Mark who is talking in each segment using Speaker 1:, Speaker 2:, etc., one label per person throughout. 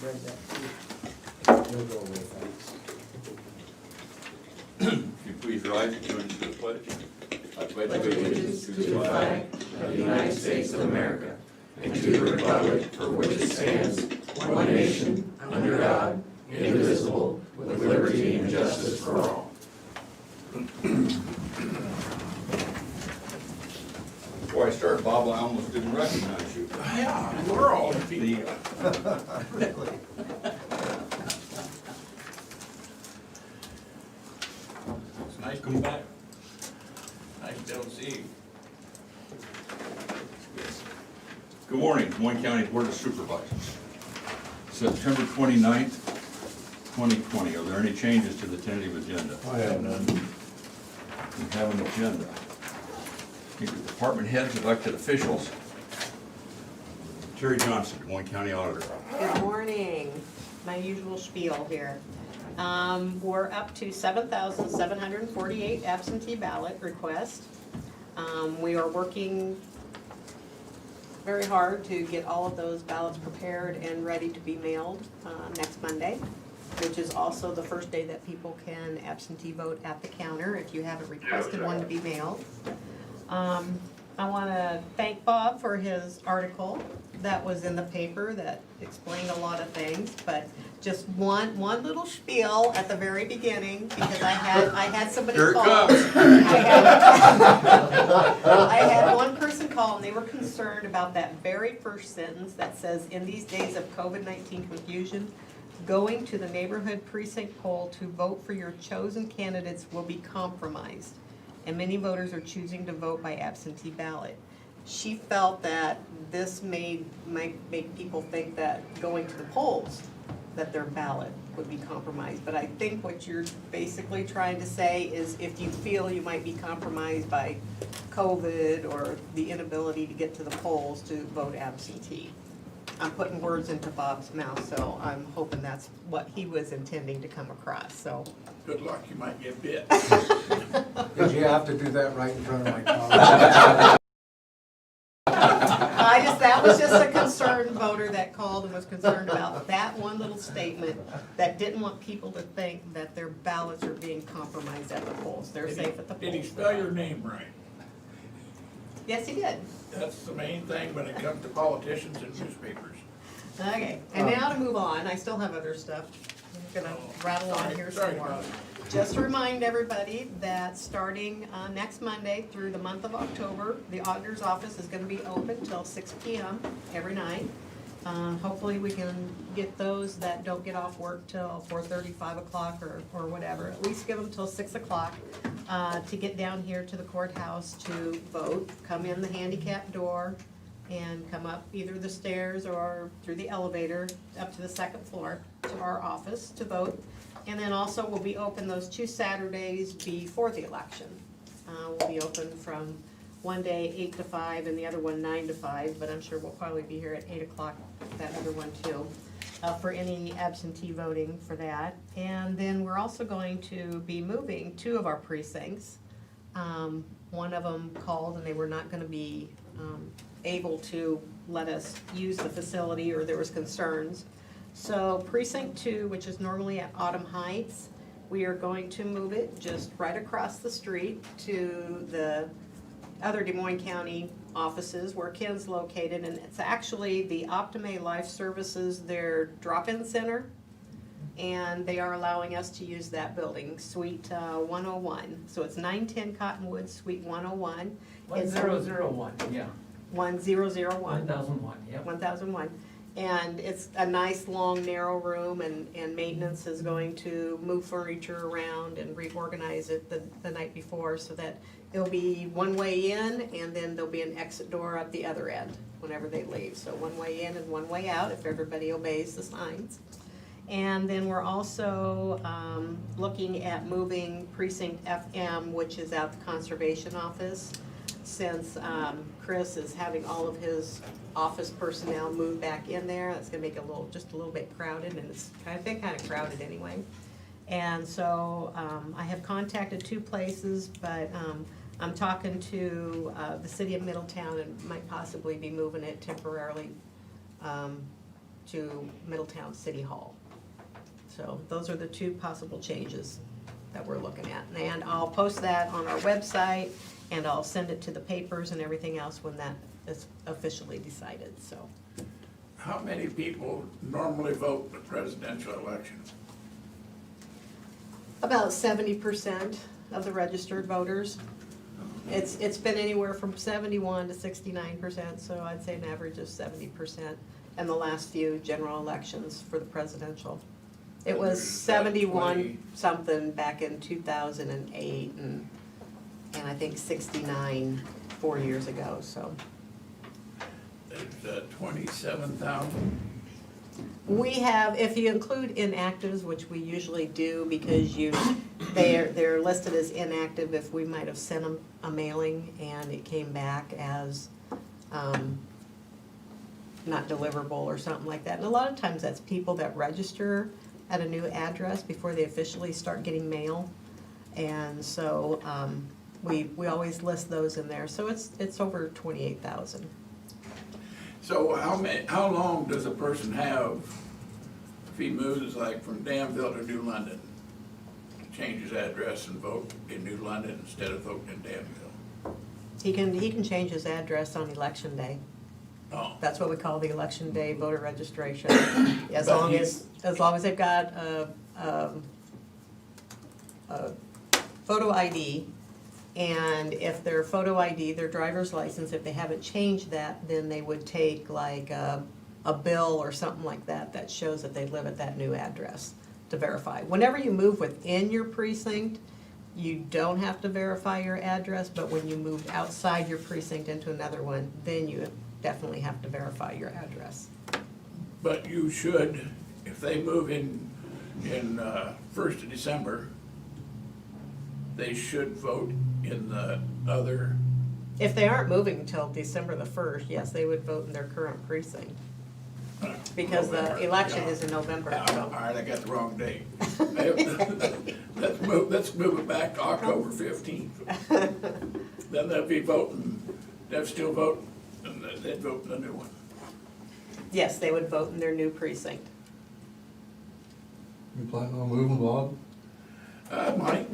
Speaker 1: read that too.
Speaker 2: You'll go away, thanks.
Speaker 3: If you please rise and join us in the pledge. I pledge
Speaker 4: allegiance to the flag of the United States of America and to the republic for which it stands, one nation, under God, indivisible, with liberty and justice for all.
Speaker 3: Before I start, Bob, I almost didn't recognize you.
Speaker 4: Yeah, we're all
Speaker 3: The,
Speaker 2: Really?
Speaker 4: It's nice to be back. Nice to be able to see you.
Speaker 3: Good morning, Des Moines County Board of Supervisors. September 29th, 2020. Are there any changes to the tentative agenda?
Speaker 4: I have none.
Speaker 3: We have an agenda. Department heads, elected officials. Terry Johnson, Des Moines County Auditor.
Speaker 5: Good morning. My usual spiel here. We're up to 7,748 absentee ballot requests. We are working very hard to get all of those ballots prepared and ready to be mailed next Monday, which is also the first day that people can absentee vote at the counter if you haven't requested one to be mailed. I want to thank Bob for his article that was in the paper that explained a lot of things, but just one little spiel at the very beginning, because I had somebody
Speaker 3: Here it
Speaker 5: call.
Speaker 3: comes.
Speaker 5: I had one person call and they were concerned about that very first sentence that says, in these days of COVID-19 confusion, going to the neighborhood precinct poll to vote for your chosen candidates will be compromised, and many voters are choosing to vote by absentee ballot. She felt that this might make people think that going to the polls, that their ballot would be compromised. But I think what you're basically trying to say is if you feel you might be compromised by COVID or the inability to get to the polls to vote absentee. I'm putting words into Bob's mouth, so I'm hoping that's what he was intending to come across, so.
Speaker 4: Good luck, you might get bit.
Speaker 2: Did you have to do that right in front of my car?
Speaker 5: That was just a concerned voter that called and was concerned about that one little statement that didn't want people to think that their ballots are being compromised at the polls. They're safe at the polls.
Speaker 4: Did he spell your name right?
Speaker 5: Yes, he did.
Speaker 4: That's the main thing when it comes to politicians and newspapers.
Speaker 5: Okay, and now to move on, I still have other stuff. I'm gonna rattle on here some
Speaker 4: Sorry
Speaker 5: more.
Speaker 4: about it.
Speaker 5: Just to remind everybody that starting next Monday through the month of October, the auditor's office is gonna be open till 6 p.m. every night. Hopefully we can get those that don't get off work till 4:30, 5 o'clock or whatever. At least give them till 6 o'clock to get down here to the courthouse to vote. Come in the handicap door and come up either the stairs or through the elevator up to the second floor to our office to vote. And then also we'll be open those 2 Saturdays before the election. We'll be open from one day 8 to 5 and the other one 9 to 5, but I'm sure we'll probably be here at 8 o'clock, that other one too, for any absentee voting for that. And then we're also going to be moving 2 of our precincts. One of them called and they were not gonna be able to let us use the facility, or there was concerns. So precinct 2, which is normally at Autumn Heights, we are going to move it just right across the street to the other Des Moines County offices where Ken's located, and it's actually the Optime Life Services, their drop-in center, and they are allowing us to use that building, Suite 101. So it's 910 Cottonwood, Suite 101. It's
Speaker 1: 1001, yeah.
Speaker 5: 1001.
Speaker 1: 1001, yep.
Speaker 5: 1001. And it's a nice, long, narrow room, and maintenance is going to move furniture around and reorganize it the night before so that it'll be one way in, and then there'll be an exit door at the other end whenever they leave. So one way in and one way out if everybody obeys the signs. And then we're also looking at moving Precinct FM, which is at the Conservation Office, since Chris is having all of his office personnel move back in there. That's gonna make it just a little bit crowded, and it's been kind of crowded anyway. And so I have contacted 2 places, but I'm talking to the city of Middletown and might possibly be moving it temporarily to Middletown City Hall. So those are the two possible changes that we're looking at. And I'll post that on our website, and I'll send it to the papers and everything else when that is officially decided, so.
Speaker 6: How many people normally vote in the presidential election?
Speaker 5: About 70% of the registered voters. It's been anywhere from 71 to 69%, so I'd say an average of 70% in the last few general elections for the presidential. It was
Speaker 6: Is that
Speaker 5: 71
Speaker 6: 20?
Speaker 5: something back in 2008, and I think 69 4 years ago, so.
Speaker 6: There's 27,000.
Speaker 5: We have, if you include inactives, which we usually do because they're listed as inactive if we might have sent them a mailing and it came back as not deliverable or something like that. And a lot of times that's people that register at a new address before they officially start getting mail. And so we always list those in there. So it's over 28,000.
Speaker 6: So how long does a person have if he moves like from Danville to New London? Change his address and vote in New London instead of voting in Danville?
Speaker 5: He can change his address on election day.
Speaker 6: Oh,
Speaker 5: That's what we call the election day voter registration. As long as they've got a photo ID, and if their photo ID, their driver's license, if they haven't changed that, then they would take like a bill or something like that that shows that they live at that new address to verify. Whenever you move within your precinct, you don't have to verify your address, but when you move outside your precinct into another one, then you definitely have to verify your address.
Speaker 6: but you should, if they move in 1st of December, they should vote in the other.
Speaker 5: If they aren't moving until December the 1st, yes, they would vote in their current precinct, because the
Speaker 6: November.
Speaker 5: election is in November,
Speaker 6: All
Speaker 5: so.
Speaker 6: right, I got the wrong date. Let's move it back to October 15th. Then they'll be voting, they'll still vote, and they'd vote in the new one.
Speaker 5: Yes, they would vote in their new precinct.
Speaker 2: You planning on moving, Bob?
Speaker 6: Mike?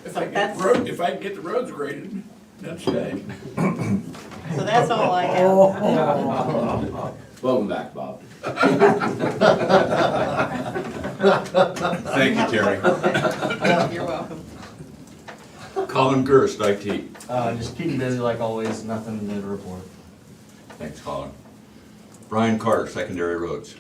Speaker 6: If I can get the roads graded, then stay.
Speaker 5: So that's all I have.
Speaker 4: Welcome back, Bob.
Speaker 3: Thank you, Terry.
Speaker 5: You're welcome.
Speaker 3: Colin Gerst, IT.
Speaker 1: Just keeping busy like always, nothing new to report.
Speaker 3: Thanks, Colin. Brian Carter, Secondary Roads.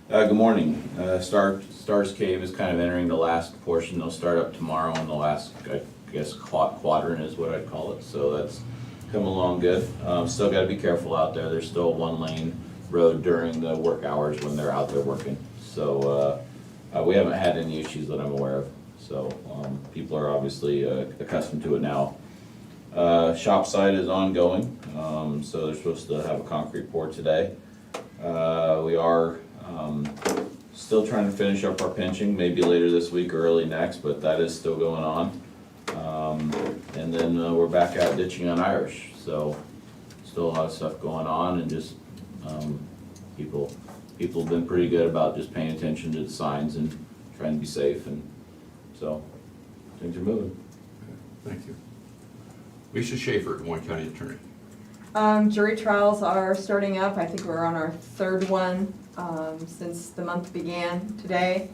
Speaker 4: Good morning. Stars Cave is kind of entering the last portion. They'll start up tomorrow in the last, I guess, quadrant is what I'd call it. So that's come along good. Still got to be careful out there. There's still a one-lane road during the work hours when they're out there working. So we haven't had any issues that I'm aware of. So people are obviously accustomed to it now. Shop site is ongoing. So they're supposed to have a concrete pour today. We are still trying to finish up our pinching, maybe later this week or early next, but that is still going on. And then we're back out ditching on Irish, so still a lot of stuff going on, and just people have been pretty good about just paying attention to the signs and trying to be safe, and so things are moving.
Speaker 3: Thank you. Lisa Schaefer, Des Moines County Attorney.
Speaker 7: Jury trials are starting up. I think we're on our third one since the month began today.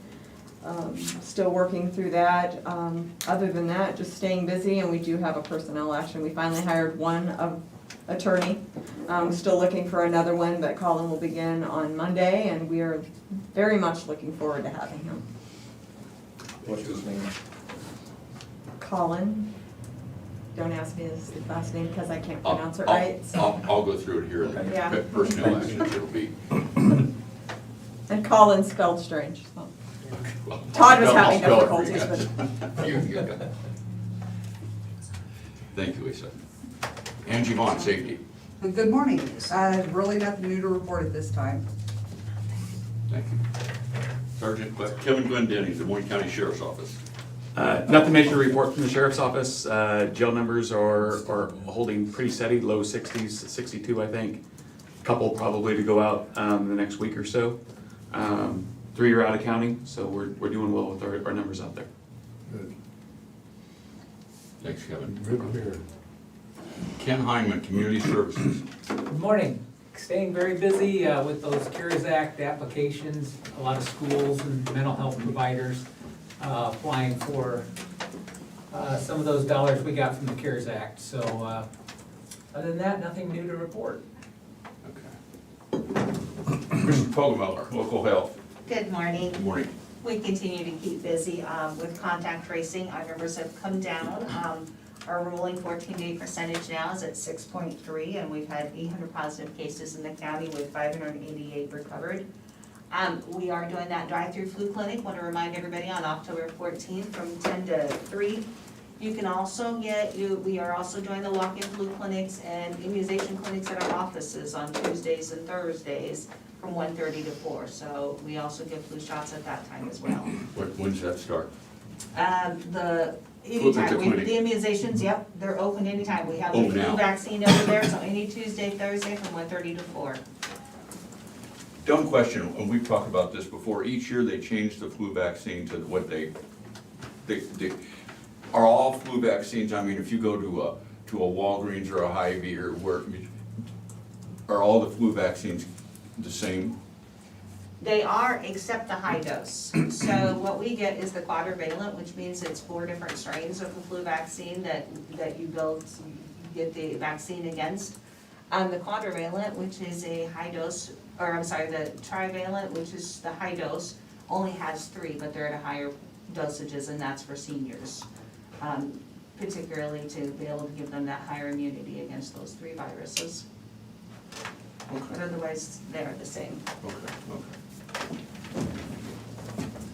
Speaker 7: Still working through that. Other than that, just staying busy, and we do have a personnel action. We finally hired one attorney. Still looking for another one, but Colin will begin on Monday, and we are very much looking forward to having him.
Speaker 4: What's his name?
Speaker 7: Colin. Don't ask me his last name because I can't pronounce it right. So.
Speaker 3: I'll go through it here.
Speaker 7: Yeah.
Speaker 3: Personnel actions, it'll be.
Speaker 7: And Colin spelled strange. So.
Speaker 3: Well,
Speaker 7: Todd was
Speaker 3: I'll
Speaker 7: having
Speaker 3: spell it for you
Speaker 7: difficulties,
Speaker 3: guys. You got it. Thank you, Lisa. Angie Vaughn, Safety.
Speaker 8: Good morning. Really nothing new to report at this time.
Speaker 3: Thank you. Sergeant Kevin Glendenning, Des Moines County Sheriff's Office.
Speaker 9: Nothing major to report from the sheriff's office. Jail numbers are holding pretty steady, low 60s, 62 I think. Couple probably to go out in the next week or so. 3 are out of county, so we're doing well with our numbers out there.
Speaker 2: Good.
Speaker 3: Thanks, Kevin.
Speaker 2: Good to hear.
Speaker 3: Ken Hyman, Community Services.
Speaker 10: Good morning. Staying very busy with those CARES Act applications. A lot of schools and mental health providers applying for some of those dollars we got from the CARES Act. So other than that, nothing new to report.
Speaker 3: Okay. Mr. Pogomiller, Local Health.
Speaker 11: Good morning.
Speaker 3: Good morning.
Speaker 11: We continue to keep busy with contact tracing. Our numbers have come down. Our rolling 14-day percentage now is at 6.3, and we've had 800 positive cases in the county with 588 recovered. We are doing that drive-through flu clinic. Want to remind everybody on October 14th from 10 to 3. You can also we are also doing the walk-in flu clinics and immunization clinics at our offices on Tuesdays and Thursdays from 1:30 to 4. So we also give flu shots at that time as well.
Speaker 3: When's that start?
Speaker 11: Anytime,
Speaker 3: clinic.
Speaker 11: the immunizations, yep, they're open anytime. We have
Speaker 3: Oh,
Speaker 11: the
Speaker 3: now.
Speaker 11: flu vaccine over there, so any Tuesday, Thursday from 1:30 to 4.
Speaker 3: Dumb question, and we've talked about this before. Each year they change the flu vaccine to what they are all flu vaccines. I mean, if you go to a Walgreens or a Hy-Vee or where, are all the flu vaccines the same?
Speaker 11: They are, except the high dose. So what we get is the quadrivalent, which means it's 4 different strains of the flu vaccine that you get the vaccine against. The quadrivalent, which is a high dose, or I'm sorry, the trivalent, which is the high dose, only has 3, but they're at higher dosages, and that's for seniors. Particularly to be able to give them that higher immunity against those 3 viruses.
Speaker 3: Okay.
Speaker 11: But otherwise, they're the same.
Speaker 3: Okay.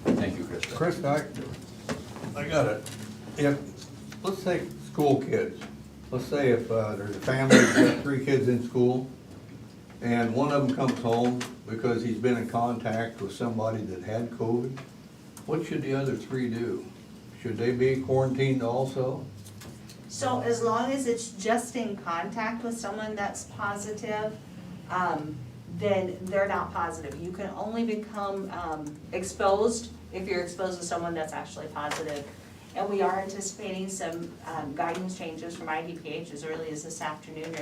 Speaker 3: Thank you, Krista.
Speaker 2: Chris, I got it. Let's take school kids. Let's say if there's a family that's got 3 kids in school, and one of them comes home because he's been in contact with somebody that had COVID, what should the other 3 do? Should they be quarantined also?
Speaker 11: So as long as it's just in contact with someone that's positive, then they're not positive. You can only become exposed if you're exposed to someone that's actually positive. And we are anticipating some guidance changes from IDPH as early as this afternoon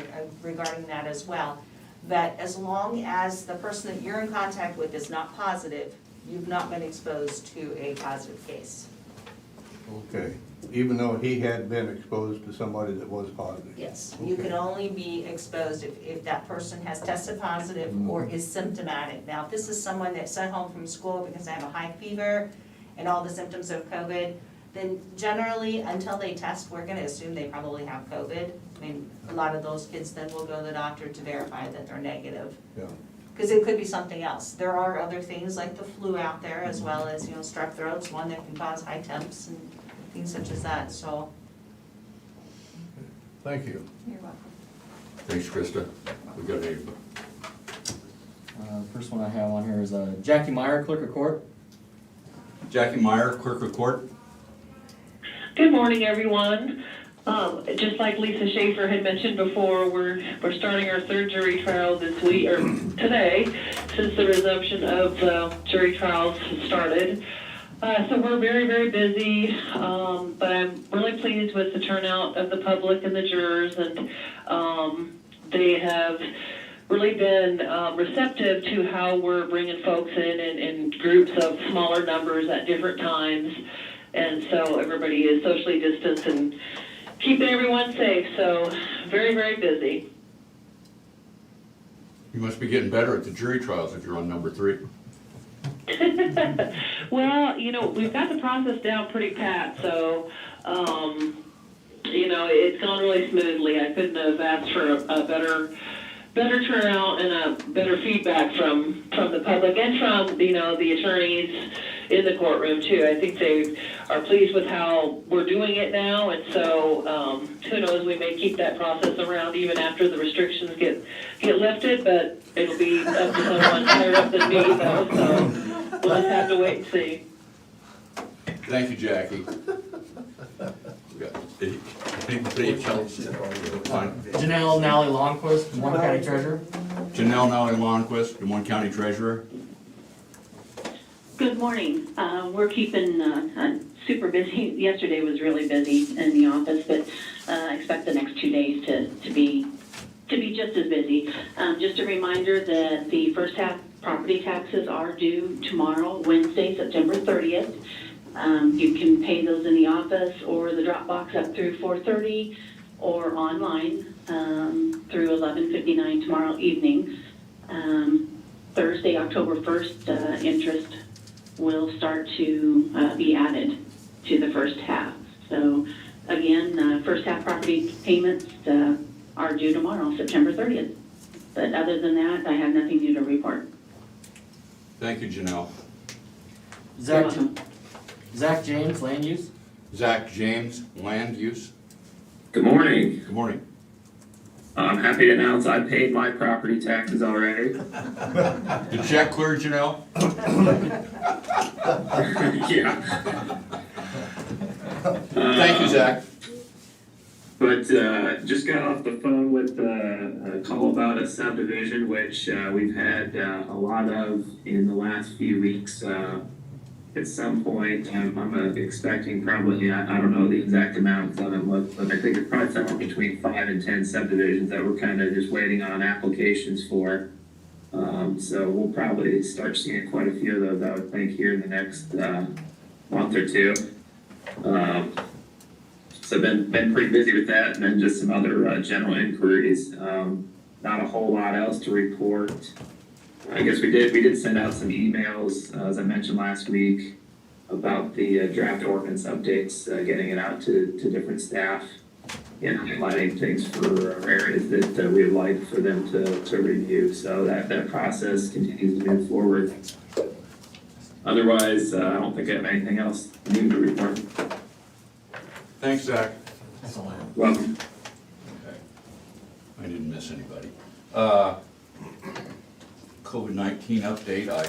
Speaker 11: regarding that as well. That as long as the person that you're in contact with is not positive, you've not been exposed to a positive case.
Speaker 2: Okay, even though he had been exposed to somebody that was positive?
Speaker 11: Yes, you can only be exposed if that person has tested positive or is symptomatic. Now, if this is someone that's sent home from school because they have a high fever and all the symptoms of COVID, then generally, until they test, we're gonna assume they probably have COVID. I mean, a lot of those kids then will go to the doctor to verify that they're negative.
Speaker 2: Yeah.
Speaker 11: Because it could be something else. There are other things like the flu out there, as well as, strep throat's one that can cause high temps and things such as that, so.
Speaker 2: Thank you.
Speaker 11: You're welcome.
Speaker 3: Thanks, Krista. We got a,
Speaker 1: First one I have on here is Jackie Meyer, Clerk of Court.
Speaker 3: Jackie Meyer, Clerk of Court.
Speaker 12: Good morning, everyone. Just like Lisa Schaefer had mentioned before, we're starting our 3rd jury trial this week, or today, since the resumption of jury trials has started. So we're very, very busy, but I'm really pleased with the turnout of the public and the jurors, and they have really been receptive to how we're bringing folks in groups of smaller numbers at different times. And so everybody is socially distanced and keeping everyone safe, so very, very busy.
Speaker 3: You must be getting better at the jury trials if you're on number 3.
Speaker 12: Well, we've got the process down pretty pat, so, it's gone really smoothly. I couldn't have asked for a better turnout and a better feedback from the public and from, the attorneys in the courtroom too. I think they are pleased with how we're doing it now, and so who knows, we may keep that process around even after the restrictions get lifted, but it'll be up to someone higher up than me though, so we'll just have to wait and see.
Speaker 3: Thank you, Jackie. Anybody else? Fine.
Speaker 1: Janelle Nally Longquist, Des Moines County Treasurer.
Speaker 3: Janelle Nally Longquist, Des Moines County Treasurer.
Speaker 12: Good morning. We're keeping super busy. Yesterday was really busy in the office, but expect the next 2 days to be just as busy. Just a reminder that the first half property taxes are due tomorrow, Wednesday, September 30th. You can pay those in the office or the drop box up through 4:30 or online through 11:59 tomorrow evening. Thursday, October 1st, interest will start to be added to the first half. So again, first half property payments are due tomorrow, September 30th. But other than that, I have nothing new to report.
Speaker 3: Thank you, Janelle.
Speaker 1: Zach James, Land Use.
Speaker 3: Zach James, Land Use.
Speaker 13: Good morning.
Speaker 3: Good morning.
Speaker 13: I'm happy to announce I paid my property taxes already.
Speaker 3: The check cleared, Janelle?
Speaker 13: Yeah.
Speaker 3: Thank you, Zach.
Speaker 13: But just got off the phone with a call about a subdivision, which we've had a lot of in the last few weeks. At some point, I'm expecting probably, I don't know the exact amount, because I haven't looked, but I think it's probably somewhere between 5 and 10 subdivisions that we're kind of just waiting on applications for. So we'll probably start seeing quite a few of those, I would think, here in the next month or two. So been pretty busy with that, and then just some other general inquiries. Not a whole lot else to report. I guess we did send out some emails, as I mentioned last week, about the draft ordinance updates, getting it out to different staff and highlighting things for areas that we would like for them to review. So that process continues to move forward. Otherwise, I don't think I have anything else new to report.
Speaker 3: Thanks, Zach.
Speaker 13: Welcome.
Speaker 3: Okay. I didn't miss anybody. COVID-19 update, I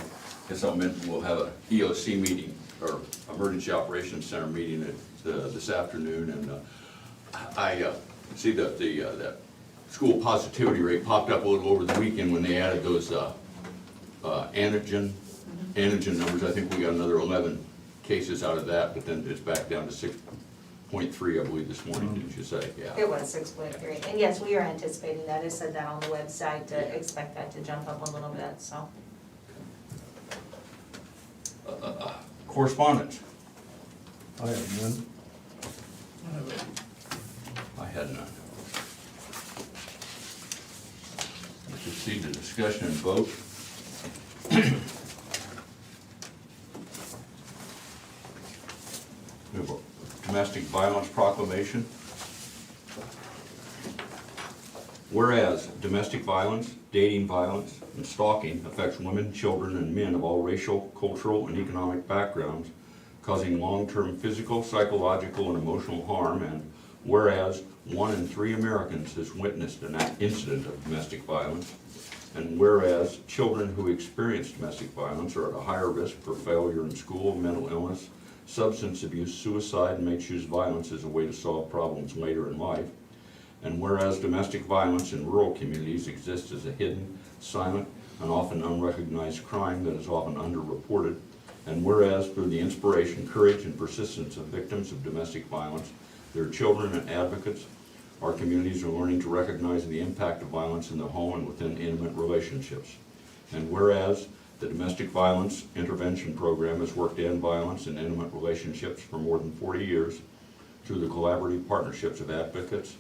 Speaker 3: guess we'll have a EOC meeting, or Emergency Operations Center meeting this afternoon, and I see that that school positivity rate popped up a little over the weekend when they added those antigen numbers. I think we got another 11 cases out of that, but then it's back down to 6.3, I believe, this morning, didn't you say? Yeah.
Speaker 11: It was 6.3, and yes, we are anticipating that. It said that on the website, to expect that to jump up a little bit, so.
Speaker 3: Correspondence.
Speaker 2: I have none.
Speaker 3: I had none. Let's proceed to discussion and vote. We have a domestic violence proclamation. Whereas domestic violence, dating violence, and stalking affects women, children, and men of all racial, cultural, and economic backgrounds, causing long-term physical, psychological, and emotional harm, and whereas 1 in 3 Americans has witnessed an incident of domestic violence, and whereas children who experience domestic violence are at a higher risk for failure in school, mental illness, substance abuse, suicide, and may choose violence as a way to solve problems later in life, and whereas domestic violence in rural communities exists as a hidden, silent, and often unrecognized crime that is often underreported, and whereas through the inspiration, courage, and persistence of victims of domestic violence, their children and advocates, our communities are learning to recognize the impact of violence in the home and within intimate relationships. And whereas the Domestic Violence Intervention Program has worked to end violence in intimate relationships for more than 40 years through the collaborative partnerships of advocates,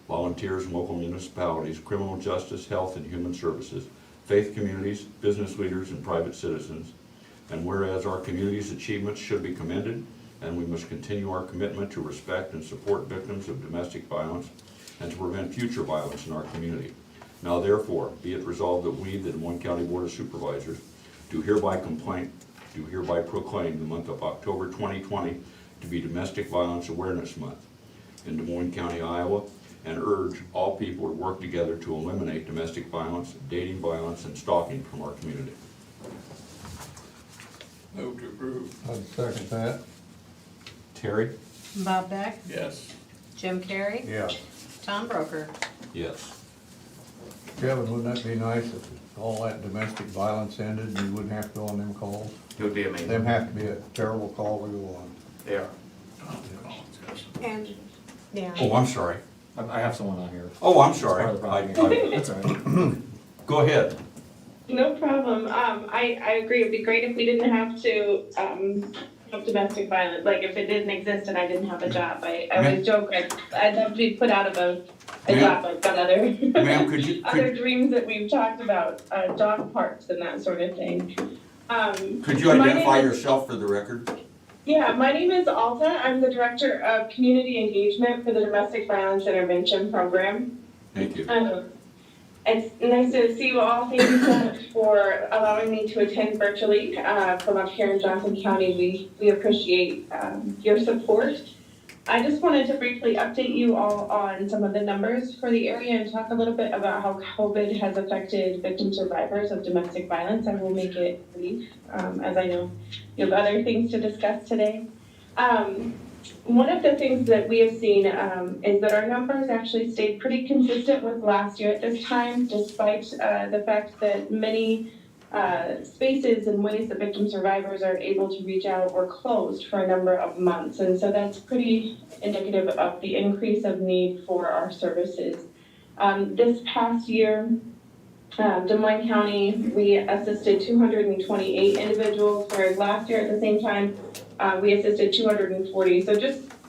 Speaker 3: volunteers in local municipalities, criminal justice, health, and human services, faith communities, business leaders, and private citizens. And whereas our community's achievements should be commended, and we must continue our commitment to respect and support victims of domestic violence and to prevent future violence in our community. Now therefore, be it resolved that we, the Des Moines County Board of Supervisors, do hereby proclaim the month of October 2020 to be Domestic Violence Awareness Month in Des Moines County, Iowa, and urge all people to work together to eliminate domestic violence, dating violence, and stalking from our community.
Speaker 6: Move to approve.
Speaker 2: I'd second that.
Speaker 3: Terry?
Speaker 5: Bob Beck,
Speaker 6: Yes.
Speaker 5: Jim Carrey,
Speaker 2: Yeah.
Speaker 5: Tom Broker.
Speaker 3: Yes.
Speaker 2: Kevin, wouldn't that be nice if all that domestic violence ended and you wouldn't have to go on them calls?
Speaker 9: It would be amazing.
Speaker 2: Them have to be a terrible call to go on.
Speaker 9: They are.
Speaker 5: And, yeah.
Speaker 3: Oh, I'm sorry.
Speaker 1: I have someone on here.
Speaker 3: Oh, I'm sorry.
Speaker 1: Part of the problem.
Speaker 3: I-
Speaker 1: That's all right.
Speaker 3: Go ahead.
Speaker 12: No problem. I agree. It'd be great if we didn't have to, have domestic violence, like if it didn't exist and I didn't have a job. I always joke, I'd love to be put out of a job. I've got other,
Speaker 3: Ma'am, could you,
Speaker 12: other dreams that we've talked about, dog parks and that sort of thing.
Speaker 3: could you
Speaker 12: My name
Speaker 3: identify
Speaker 12: is-
Speaker 3: yourself for the record?
Speaker 12: Yeah, my name is Alta. I'm the Director of Community Engagement for the Domestic Violence Intervention Program.
Speaker 3: Thank you.
Speaker 12: It's nice to see you all. Thank you so much for allowing me to attend virtually from up here in Johnson County. We appreciate your support. I just wanted to briefly update you all on some of the numbers for the area and talk a little bit about how COVID has affected victim survivors of domestic violence. I will make it brief, as I know you have other things to discuss today. One of the things that we have seen is that our numbers actually stayed pretty consistent with last year at this time, despite the fact that many spaces and ways that victim survivors are able to reach out were closed for a number of months. And so that's pretty indicative of the increase of need for our services. This past year, Des Moines County, we assisted 228 individuals, whereas last year at the same time, we assisted 240. So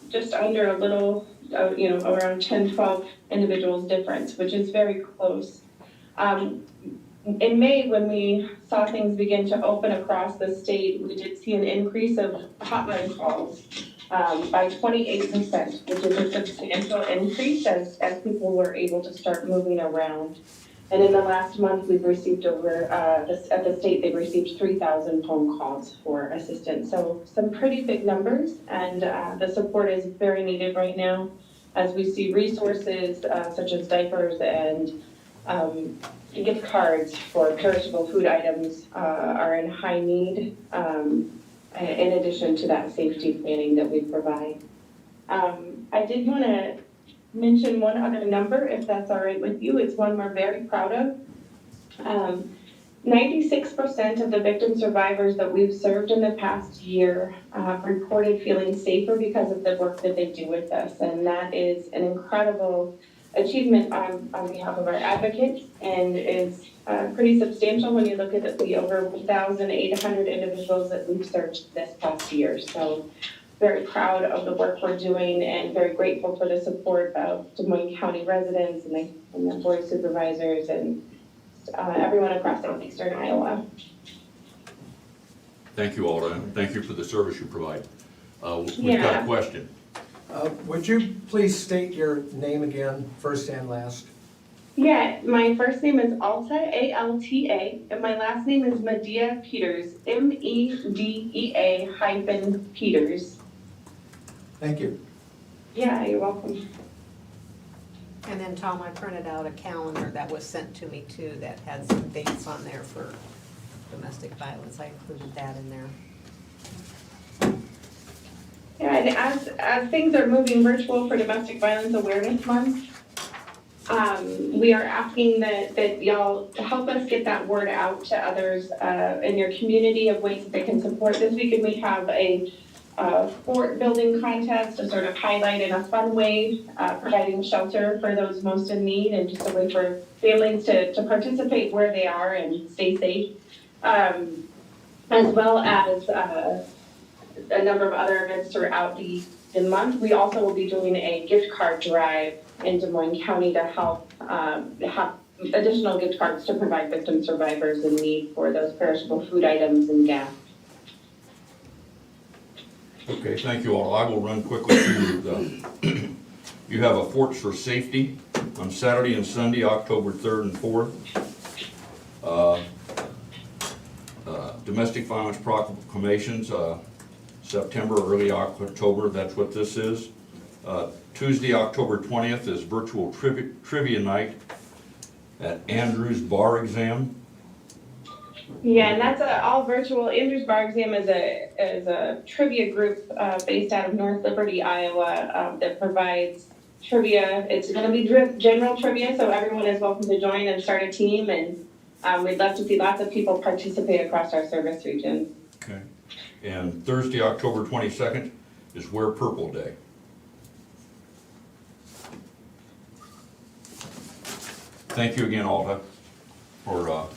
Speaker 12: just under a little, around 10, 12 individuals difference, which is very close. In May, when we saw things begin to open across the state, we did see an increase of hotline calls by 28%, which is a substantial increase as people were able to start moving around. And in the last month, we've received over, at the state, they've received 3,000 phone calls for assistance. So some pretty big numbers, and the support is very needed right now as we see resources such as diapers and gift cards for perishable food items are in high need, in addition to that safety planning that we provide. I did want to mention one other number, if that's all right with you. It's one we're very proud of. 96% of the victim survivors that we've served in the past year reported feeling safer because of the work that they do with us. And that is an incredible achievement on behalf of our advocates, and is pretty substantial when you look at the over 1,800 individuals that we've served this past year. So very proud of the work we're doing and very grateful for the support of Des Moines County residents and the board of supervisors and everyone across southeastern Iowa.
Speaker 3: Thank you, Alda, and thank you for the service you provide. We've got a question.
Speaker 14: Would you please state your name again, first and last?
Speaker 12: Yeah, my first name is Alta, A-L-T-A, and my last name is Medea Peters, M-E-D-E-A-Peters.
Speaker 14: Thank you.
Speaker 12: Yeah, you're welcome.
Speaker 5: And then, Tom, I printed out a calendar that was sent to me too that had some dates on there for domestic violence. I included that in there.
Speaker 12: Yeah, and as things are moving virtual for Domestic Violence Awareness Month, we are asking that y'all help us get that word out to others in your community of ways that they can support. This weekend we have a fort building contest, a sort of highlight in a fun way, providing shelter for those most in need and just a way for families to participate where they are and stay safe, as well as a number of other events throughout the month. We also will be doing a gift card drive in Des Moines County to help have additional gift cards to provide victim survivors in need for those perishable food items and gas.
Speaker 3: Okay, thank you all. I will run quickly through the, you have a Forts for Safety on Saturday and Sunday, October 3rd and 4th. Domestic violence proclamations, September, early October, that's what this is. Tuesday, October 20th is virtual trivia night at Andrews Bar Exam.
Speaker 12: Yeah, and that's all virtual. Andrews Bar Exam is a trivia group based out of North Liberty, Iowa, that provides
Speaker 15: trivia. It's gonna be general trivia, so everyone is welcome to join and start a team, and we'd love to see lots of people participate across our service region.
Speaker 3: Okay. And Thursday, October 22nd is Wear Purple Day. Thank you again, Alta, for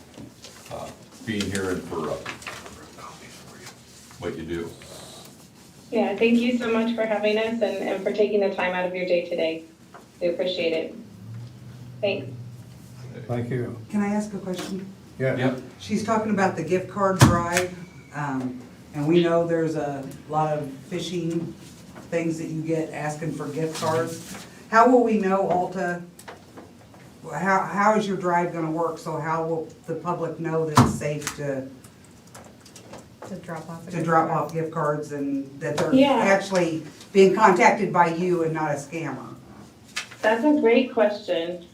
Speaker 3: being here and for what you do.
Speaker 15: Yeah, thank you so much for having us and for taking the time out of your day today. We appreciate it. Thanks.
Speaker 2: Thank you.
Speaker 8: Can I ask a question?
Speaker 2: Yeah.
Speaker 3: Yep.
Speaker 8: She's talking about the gift card drive, and we know there's a lot of phishing things that you get asking for gift cards. How will we know, Alta, how is your drive gonna work? So how will the public know that it's safe to
Speaker 5: drop off.
Speaker 8: drop off gift cards and that they're
Speaker 15: Yeah.
Speaker 8: actually being contacted by you and not a scammer?
Speaker 15: That's a great question.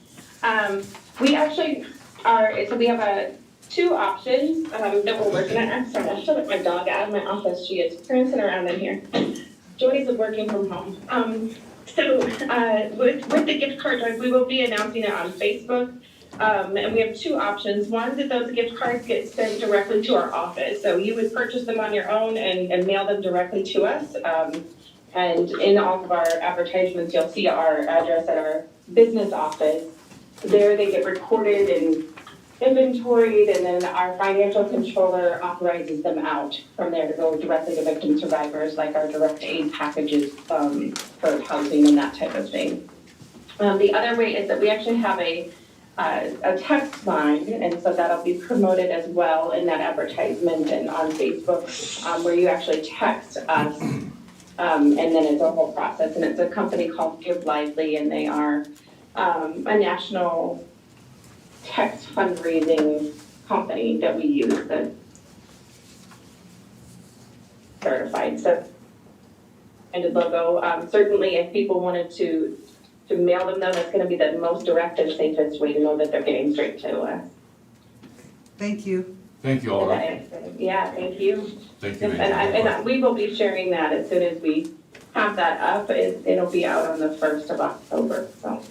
Speaker 15: We actually so we have two options that we're working at. I'm sorry, I have to let my dog out of my office. She is prancing around in here. Jody's working from home. So with the gift card drive, we will be announcing it on Facebook. And we have two options. One, that those gift cards get sent directly to our office. So you would purchase them on your own and mail them directly to us. And in all of our advertisements, you'll see our address at our business office. There they get recorded and inventoried, and then our financial controller authorizes them out from there to go directly to victim survivors, like our direct aid packages for housing and that type of thing. The other way is that we actually have a text line, and so that'll be promoted as well in that advertisement and on Facebook, where you actually text us, and then it's a whole process. And it's a company called Give Lively, and they are a national text fundraising company that we use that's certified. So, and the logo. Certainly, if people wanted to mail them, though, that's going to be the most direct and safest way to know that they're getting straight to us.
Speaker 8: Thank you.
Speaker 3: Thank you, Alta.
Speaker 15: Yeah, thank you.
Speaker 3: Thank you.
Speaker 15: And we will be sharing that as soon as we have that up. It'll be out on the 1st of October. So.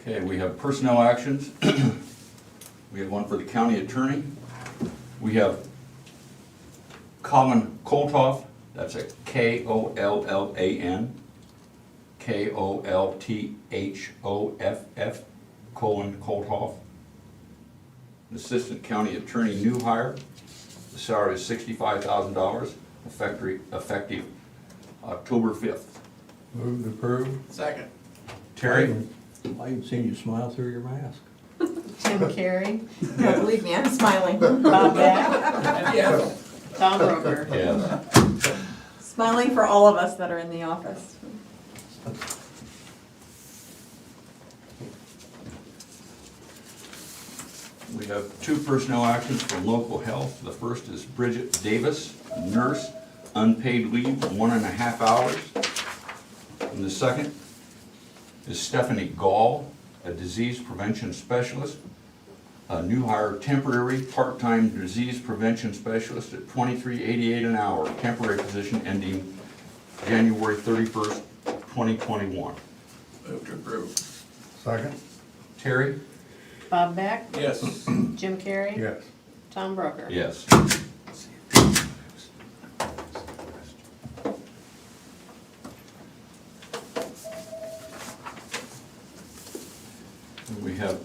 Speaker 3: Okay, we have personnel actions. We have one for the county attorney. We have Colin Kolthoff, that's a Kollan, Kolthoff, Colin Kolthoff. Assistant county attorney new hire. The salary is $65,000, effective October 5th.
Speaker 2: Move to approve.
Speaker 6: Second.
Speaker 3: Terry?
Speaker 2: I even seen you smile through your mask.
Speaker 5: Jim Carrey,
Speaker 7: No, believe me, I'm smiling.
Speaker 5: Bob Beck,
Speaker 6: Yeah.
Speaker 5: Tom Roker.
Speaker 3: Yes.
Speaker 7: Smiling for all of us that are in the office.
Speaker 3: We have two personnel actions from local health. The first is Bridget Davis, nurse, unpaid leave, 1.5 hours. And the second is Stephanie Gall, a disease prevention specialist, a new hire, temporary part-time disease prevention specialist at $23.88 an hour, temporary position ending January 31st, 2021.
Speaker 6: Move to approve.
Speaker 2: Second.
Speaker 3: Terry?
Speaker 5: Bob Beck,
Speaker 6: Yes.
Speaker 5: Jim Carrey,
Speaker 2: Yes.
Speaker 5: Tom Broker.
Speaker 3: Yes. We have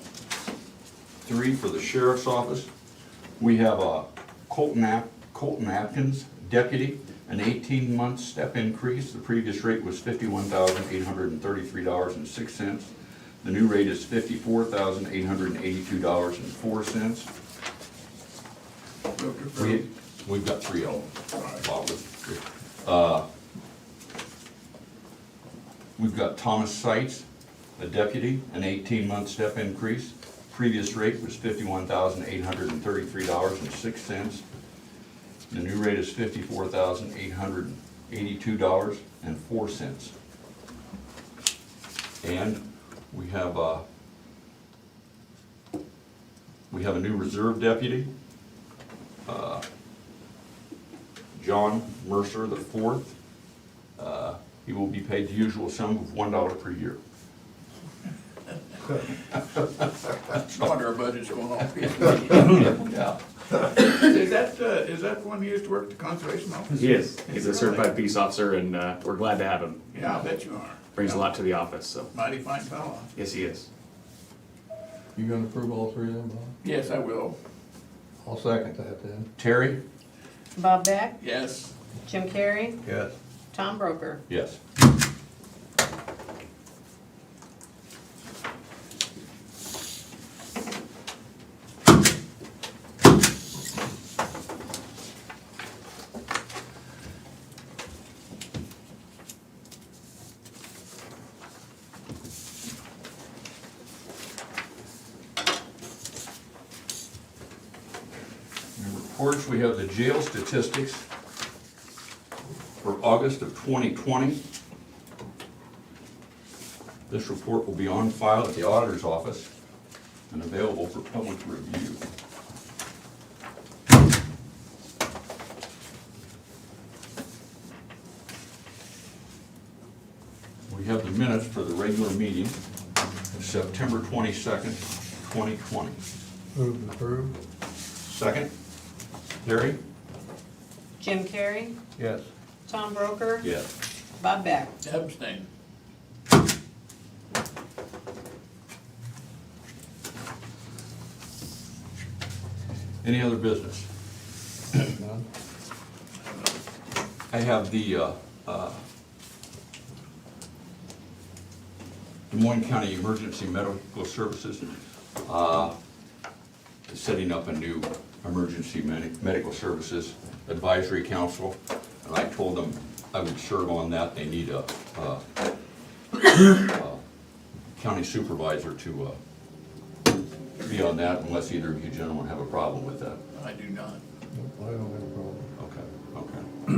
Speaker 3: three for the sheriff's office. We have a Colton Atkins, deputy, an 18-month step increase. The previous rate was $51,833.06. The new rate is $54,882.04.
Speaker 6: Move to approve.
Speaker 3: We've got three of them. We've got Thomas Seitz, a deputy, an 18-month step increase. Previous rate was $51,833.06. The new rate is $54,882.04. And we have a new reserve deputy, John Mercer IV, He will be paid the usual sum of $1 per year.
Speaker 6: No wonder our budget's going off.
Speaker 3: Yeah.
Speaker 6: Is that one he used to work at the conservation office?
Speaker 9: He is. He's a certified peace officer, and we're glad to have him.
Speaker 6: Yeah, I bet you are.
Speaker 9: Brings a lot to the office, so.
Speaker 6: Mighty fine fellow.
Speaker 9: Yes, he is.
Speaker 2: You gonna approve all three of them, Bob?
Speaker 6: Yes, I will.
Speaker 2: I'll second that then.
Speaker 3: Terry?
Speaker 5: Bob Beck,
Speaker 6: Yes.
Speaker 5: Jim Carrey,
Speaker 2: Yes.
Speaker 5: Tom Broker.
Speaker 3: Yes. In reports, we have the jail statistics for August of 2020. This report will be on file at the auditor's office and available for public review. We have the minutes for the regular meeting of September 22nd, 2020.
Speaker 2: Move to approve?
Speaker 3: Second, Terry?
Speaker 5: Jim Carrey,
Speaker 2: Yes.
Speaker 5: Tom Broker,
Speaker 3: Yes.
Speaker 5: Bob Beck.
Speaker 6: Abstain.
Speaker 3: Any other business?
Speaker 2: None?
Speaker 3: I have the Des Moines County Emergency Medical Services setting up a new emergency medical services advisory council. And I told them I would serve on that. They need a county supervisor to be on that, unless either of you gentlemen have a problem with that.
Speaker 6: I do not.
Speaker 2: Nope, I don't have a problem.
Speaker 3: Okay.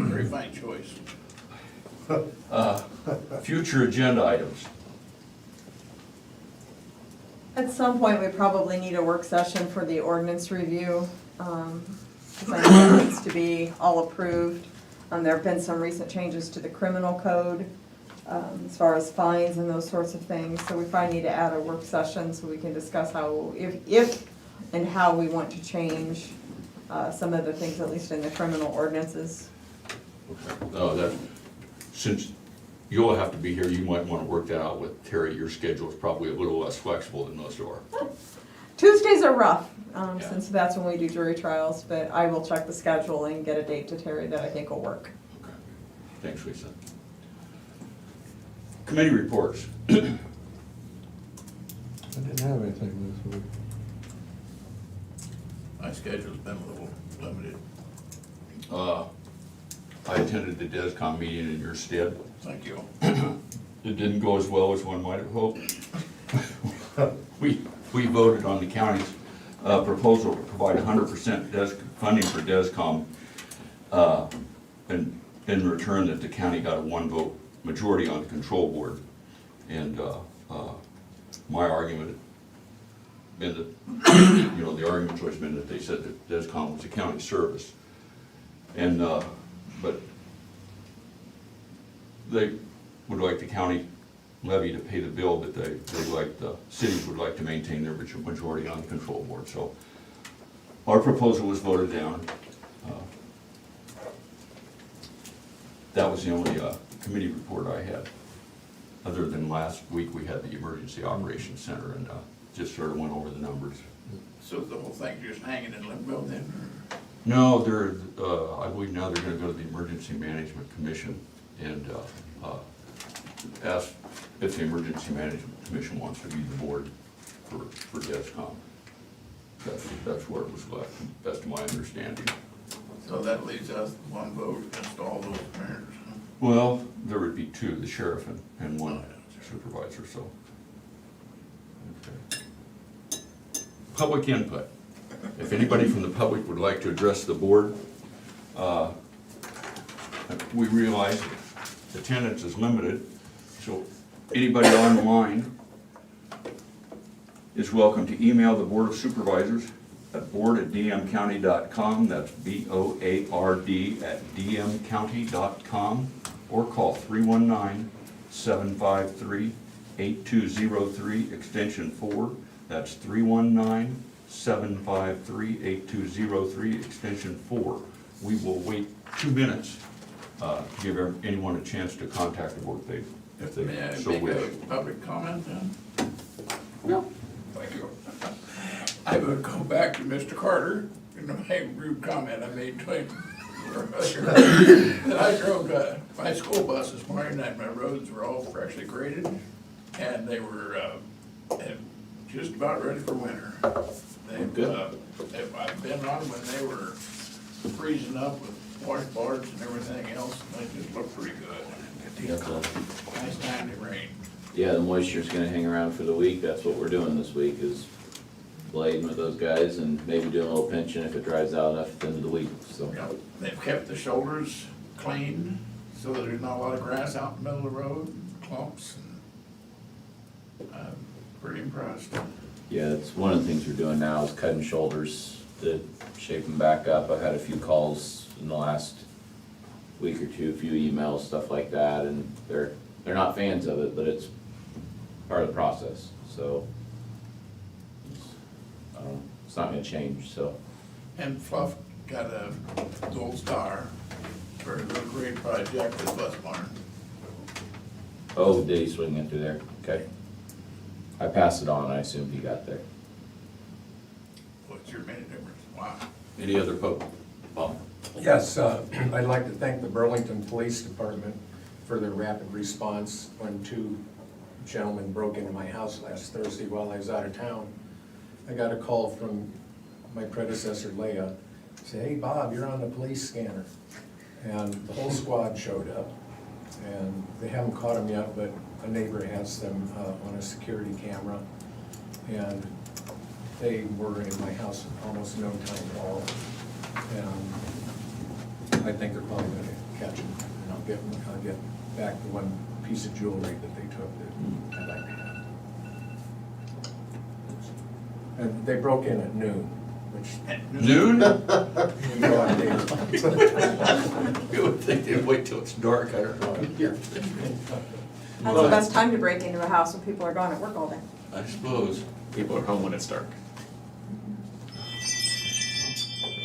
Speaker 6: Very fine choice.
Speaker 3: Future agenda items.
Speaker 7: At some point, we probably need a work session for the ordinance review, because I know it needs to be all approved. There have been some recent changes to the criminal code, as far as fines and those sorts of things. So we probably need to add a work session so we can discuss how, if and how we want to change some of the things, at least in the criminal ordinances.
Speaker 3: Okay. Since you'll have to be here, you might want to work that out with Terry. Your schedule is probably a little less flexible than most of our.
Speaker 7: Tuesdays are rough, since that's when we do jury trials, but I will check the schedule and get a date to Terry that I think will work.
Speaker 3: Okay. Thanks, Lisa. Committee reports.
Speaker 2: I didn't have anything this week.
Speaker 6: My schedule's been a little limited.
Speaker 3: I attended the DESCOM meeting in your stead.
Speaker 6: Thank you.
Speaker 3: It didn't go as well as one might have hoped. We voted on the county's proposal to provide 100% funding for DESCOM, and in return that the county got a 1-vote majority on the control board. And my argument had been that, the argument's always been that they said that DESCOM was a county service. And, but they would like the county levy to pay the bill, but the cities would like to maintain their majority on the control board. So our proposal was voted down. That was the only committee report I had. Other than last week, we had the Emergency Operations Center and just sort of went over the numbers.
Speaker 6: So the whole thing's just hanging in limbo then?
Speaker 3: No, I believe now they're gonna go to the Emergency Management Commission and ask if the Emergency Management Commission wants to be the board for DESCOM. That's where it was left, best of my understanding.
Speaker 6: So that leaves us one vote against all those mayors, huh?
Speaker 3: Well, there would be two, the sheriff and one supervisor, so. Okay. Public input. If anybody from the public would like to address the board, we realize attendance is limited, so anybody online is welcome to email the Board of Supervisors at board@dmcounty.com. That's BOARD@dmcounty.com, or call 319-753-8203, extension 4. That's 319-753-8203, extension 4. We will wait 2 minutes, give anyone a chance to contact the board if they
Speaker 6: May I
Speaker 3: so
Speaker 6: make
Speaker 3: wish.
Speaker 6: a public comment then?
Speaker 3: No.
Speaker 6: Thank you. I would go back to Mr. Carter and my rude comment I made to him earlier. That I drove my school bus this morning and my roads were all freshly graded and they were just about ready for winter. I've been on when they were freezing up with washboards and everything else, and they just look pretty good. Nice time to rain.
Speaker 4: Yeah, the moisture's gonna hang around for the week. That's what we're doing this week, is blading with those guys and maybe doing a little pinching if it dries out enough at the end of the week, so.
Speaker 6: Yep, they've kept the shoulders clean, so that there's not a lot of grass out in the middle of the road, clumps, and I'm pretty impressed.
Speaker 4: Yeah, it's one of the things we're doing now is cutting shoulders to shape them back up. I've had a few calls in the last week or two, a few emails, stuff like that, and they're not fans of it, but it's part of the process, so. I don't know, it's not gonna change, so.
Speaker 6: And Fluff got a gold star for a real great project with Bus Barn.
Speaker 4: Oh, did he swing it through there? Okay. I passed it on, I assumed he got there.
Speaker 6: What's your minute difference? Wow.
Speaker 3: Any other Bob?
Speaker 14: Yes, I'd like to thank the Burlington Police Department for their rapid response when 2 gentlemen broke into my house last Thursday while I was out of town. I got a call from my predecessor, Leah, say, "Hey, Bob, you're on the police scanner." And the whole squad showed up. And they haven't caught them yet, but a neighbor has them on a security camera. And they were in my house in almost no time at all. And I think they're probably gonna catch them, and I'll get back the one piece of jewelry that they took that I'd like to have. And they broke in at noon, which.
Speaker 3: Noon?
Speaker 14: No idea.
Speaker 3: You would think they'd wait till it's dark, I don't know.
Speaker 7: That's the best time to break into a house when people are gone at work all day.
Speaker 3: I suppose.
Speaker 9: People are home when it's dark.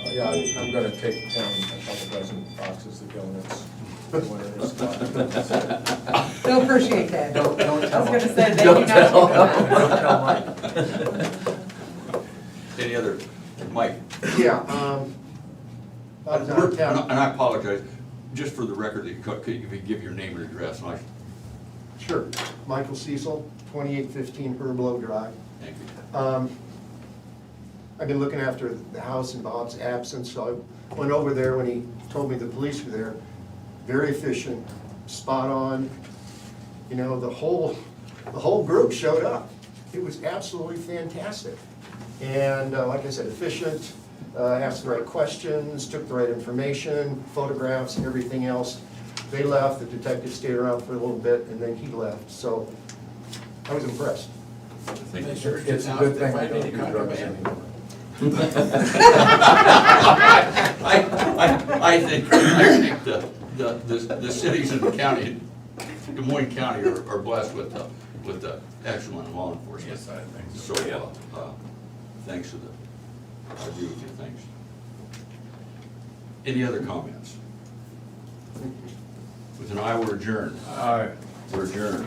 Speaker 14: Yeah, I'm gonna take down a couple dozen boxes of donuts. when it is done.
Speaker 8: They'll appreciate that.
Speaker 14: Don't tell
Speaker 7: I was
Speaker 14: them.
Speaker 7: gonna say, they do not do
Speaker 14: Don't tell Mike.
Speaker 3: Any other, Mike?
Speaker 16: Yeah, I was out of
Speaker 3: And
Speaker 16: town.
Speaker 3: I apologize, just for the record, that could you give your name and address, and I,
Speaker 16: Sure. Michael Cecil, 2815 Herblow Drive.
Speaker 3: thank you.
Speaker 16: I've been looking after the house in Bob's absence, so I went over there when he told me the police were there. Very efficient, spot on. You know, the whole group showed up. It was absolutely fantastic. And like I said, efficient, asked the right questions, took the right information, photographs, everything else. They left, the detective stayed around for a little bit, and then he left, so I was impressed.
Speaker 3: Thank you.
Speaker 14: It's a good thing I don't do drugs anymore.
Speaker 3: I think the cities in the county, Des Moines County are blessed with the excellent law enforcement.
Speaker 6: Yes, I think
Speaker 3: So, thanks to I agree with you, thanks. Any other comments? With an eye, we're adjourned.
Speaker 2: Aye.
Speaker 3: We're adjourned.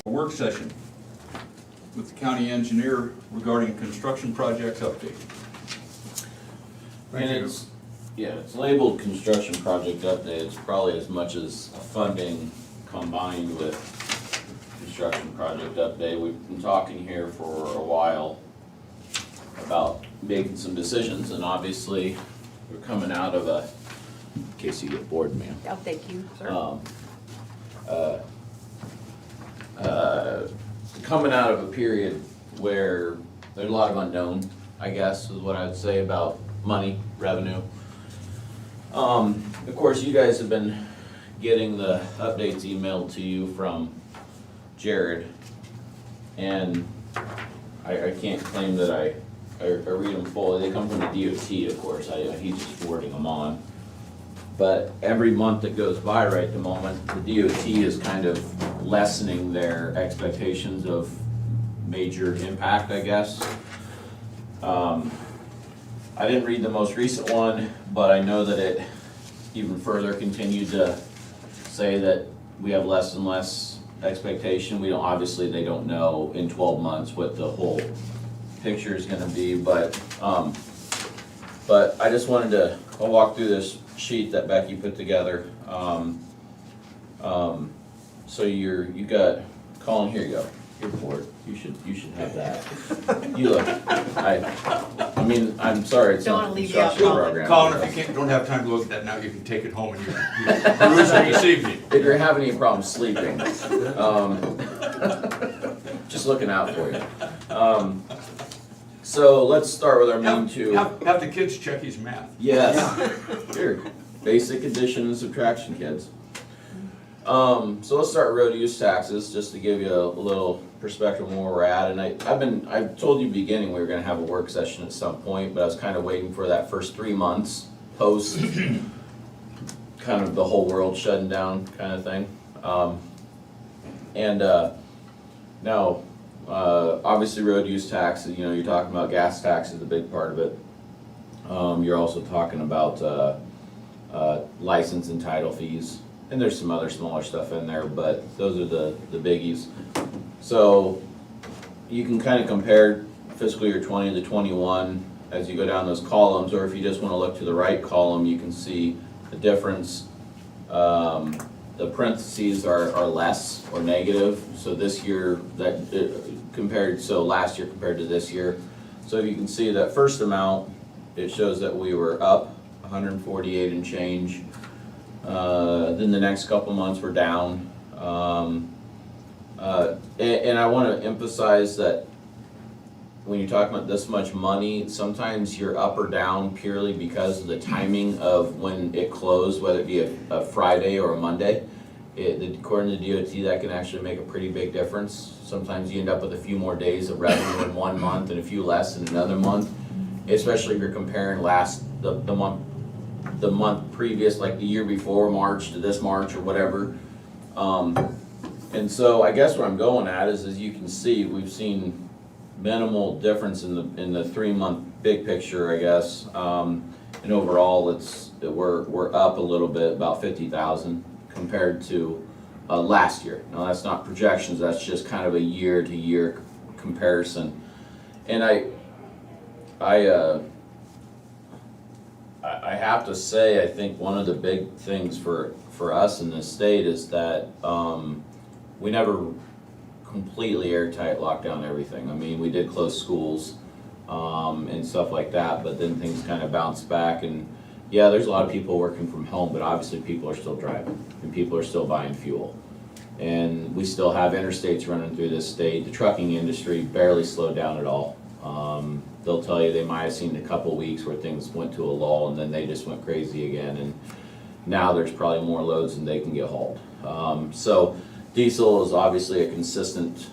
Speaker 3: A work session with the county engineer regarding construction projects update.
Speaker 4: And it's labeled construction project update. It's probably as much as funding combined with construction project update. We've been talking here for a while about making some decisions, and obviously we're coming out of a, in case you get bored, ma'am.
Speaker 5: Oh, thank you, sir.
Speaker 4: Coming out of a period where there's a lot of unknown, I guess, is what I'd say about money, revenue. Of course, you guys have been getting the updates emailed to you from Jared, and I can't claim that I read them fully. They come from the DOT, of course. He's just forwarding them on.
Speaker 17: But every month that goes by right at the moment, the DOT is kind of lessening their expectations of major impact, I guess. I didn't read the most recent one, but I know that it even further continued to say that we have less and less expectation. We don't, obviously they don't know in 12 months what the whole picture is gonna be, but I just wanted to, I'll walk through this sheet that Becky put together. So you got, Colin, here you go, your report. You should have that. You look, I mean, I'm sorry, it's
Speaker 5: Don't
Speaker 17: not
Speaker 5: wanna
Speaker 17: a
Speaker 5: leave you out,
Speaker 17: construction
Speaker 5: Colin.
Speaker 17: program.
Speaker 3: Colin, if you don't have time to look at that now, you can take it home and you peruse it this evening.
Speaker 17: If you're having any problems sleeping, just looking out for you. So let's start with our main two.
Speaker 3: Have the kids check his math.
Speaker 17: Yes. Here, basic addition and subtraction, kids. So let's start road use taxes, just to give you a little perspective on where we're at. And I told you at the beginning we were gonna have a work session at some point, but I was kind of waiting for that first 3 months post kind of the whole world shutting down kind of thing. Now, obviously road use taxes, you're talking about gas tax is a big part of it. You're also talking about license and title fees, and there's some other smaller stuff in there, but those are the biggies. So you can kind of compare fiscal year 20 to 21 as you go down those columns, or if you just want to look to the right column, you can see the difference. The parentheses are less or negative, so this year last year compared to this year. So you can see that first amount, it shows that we were up 148 and change. Then the next couple months were down. And I want to emphasize that when you're talking about this much money, sometimes you're up or down purely because of the timing of when it closed, whether it be a Friday or a Monday. According to DOT, that can actually make a pretty big difference. Sometimes you end up with a few more days of revenue in 1 month and a few less in another month, especially if you're comparing the month previous, like the year before March to this March or whatever. And so I guess where I'm going at is you can see, we've seen minimal difference in the 3 month big picture, I guess. And overall, we're up a little bit, about 50,000 compared to last year. Now that's not projections, that's just kind of a year to year comparison. And I have to say, I think one of the big things for us in this state is that we never completely airtight locked down everything. I mean, we did close schools and stuff like that, but then things kind of bounced back. And yeah, there's a lot of people working from home, but obviously people are still driving and people are still buying fuel. And we still have interstates running through this state. The trucking industry barely slowed down at all. They'll tell you they might have seen a couple weeks where things went to a lull and then they just went crazy again. And now there's probably more loads than they can get hauled. So diesel is obviously a consistent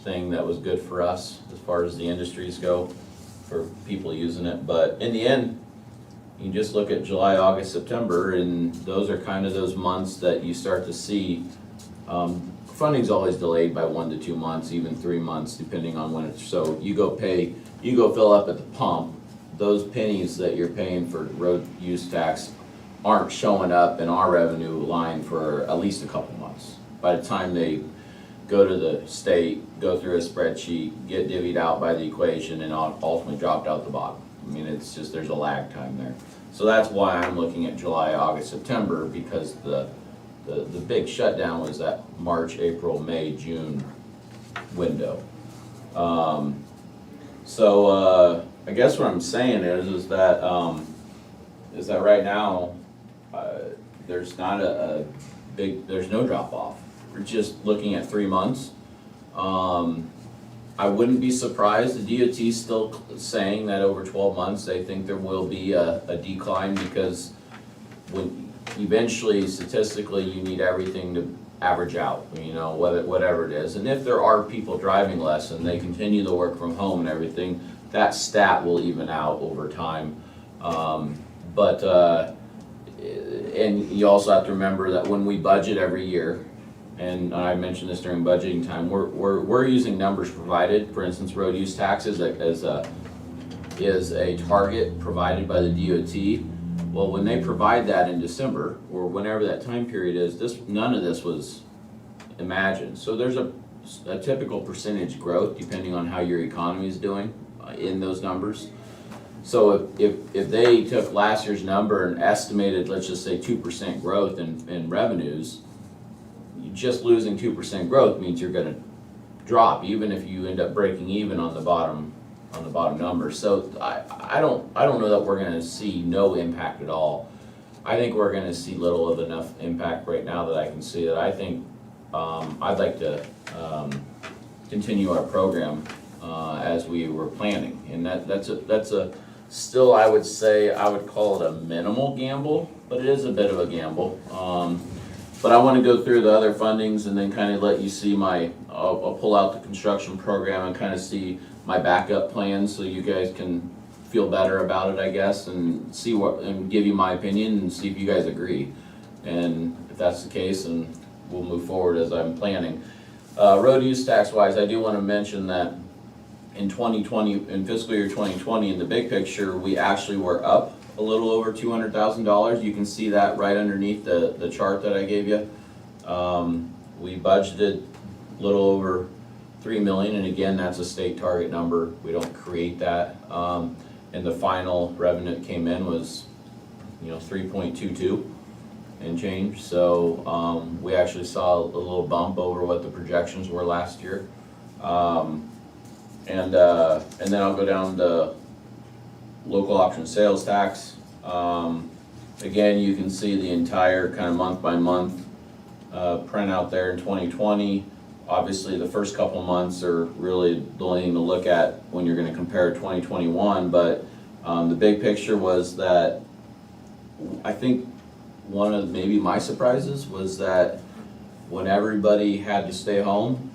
Speaker 17: thing that was good for us as far as the industries go, for people using it. But in the end, you just look at July, August, September, and those are kind of those months that you start to see. Funding's always delayed by 1 to 2 months, even 3 months, depending on when it's, so you go fill up at the pump, those pennies that you're paying for road use tax aren't showing up in our revenue line for at least a couple months. By the time they go to the state, go through a spreadsheet, get divvied out by the equation, and ultimately dropped out the bottom. I mean, it's just, there's a lag time there. So that's why I'm looking at July, August, September, because the big shutdown was that March, April, May, June window. I guess what I'm saying is that right now there's not there's no drop off. We're just looking at 3 months. I wouldn't be surprised, the DOT's still saying that over 12 months they think there will be a decline, because eventually statistically you need everything to average out, whatever it is. And if there are people driving less and they continue to work from home and everything, that stat will even out over time. and you also have to remember that when we budget every year, and I mentioned this during budgeting time, we're using numbers provided. For instance, road use tax is a target provided by the DOT. Well, when they provide that in December, or whenever that time period is, none of this was imagined. So there's a typical percentage growth depending on how your economy is doing in those numbers. So if they took last year's number and estimated, let's just say 2% growth in revenues, just losing 2% growth means you're gonna drop, even if you end up breaking even on the bottom number. So I don't know that we're gonna see no impact at all. I think we're gonna see little of enough impact right now that I can see that I think I'd like to continue our program as we were planning, and that's a still, I would say, I would call it a minimal gamble, but it is a bit of a gamble. But I want to go through the other fundings and then kind of let you see I'll pull out the construction program and kind of see my backup plans so you guys can feel better about it, I guess, and and give you my opinion and see if you guys agree. And if that's the case, then we'll move forward as I'm planning. Road use tax wise, I do want to mention that in 2020, in fiscal year 2020, in the big picture, we actually were up a little over $200,000. You can see that right underneath the chart that I gave you. We budgeted a little over $3 million, and again, that's a state target number. We don't create that. And the final revenue that came in was, 3.22 and change. So we actually saw a little bump over what the projections were last year. And then I'll go down to local option sales tax. Again, you can see the entire kind of month by month printout there in 2020. Obviously, the first couple months are really the only thing to look at when you're going to compare 2021. But the big picture was that I think one of maybe my surprises was that when everybody had to stay home,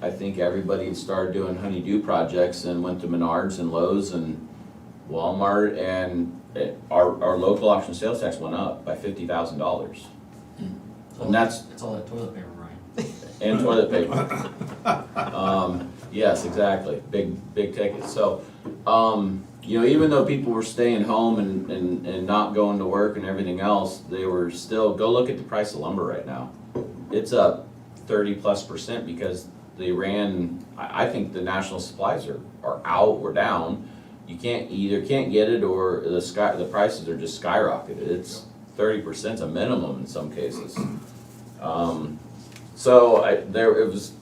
Speaker 17: I think everybody started doing honey-do projects and went to Menards and Lowe's and Walmart, and our local option sales tax went up by $50,000. And
Speaker 1: It's all that toilet paper, Ryan.
Speaker 17: And toilet paper. Yes, exactly, big ticket. So, even though people were staying home and not going to work and everything else, they were still, go look at the price of lumber right now. It's up 30+% because they ran, I think the national supplies are out or down. You can't get it, or the prices are just skyrocketed. It's 30% a minimum in some cases. So it was,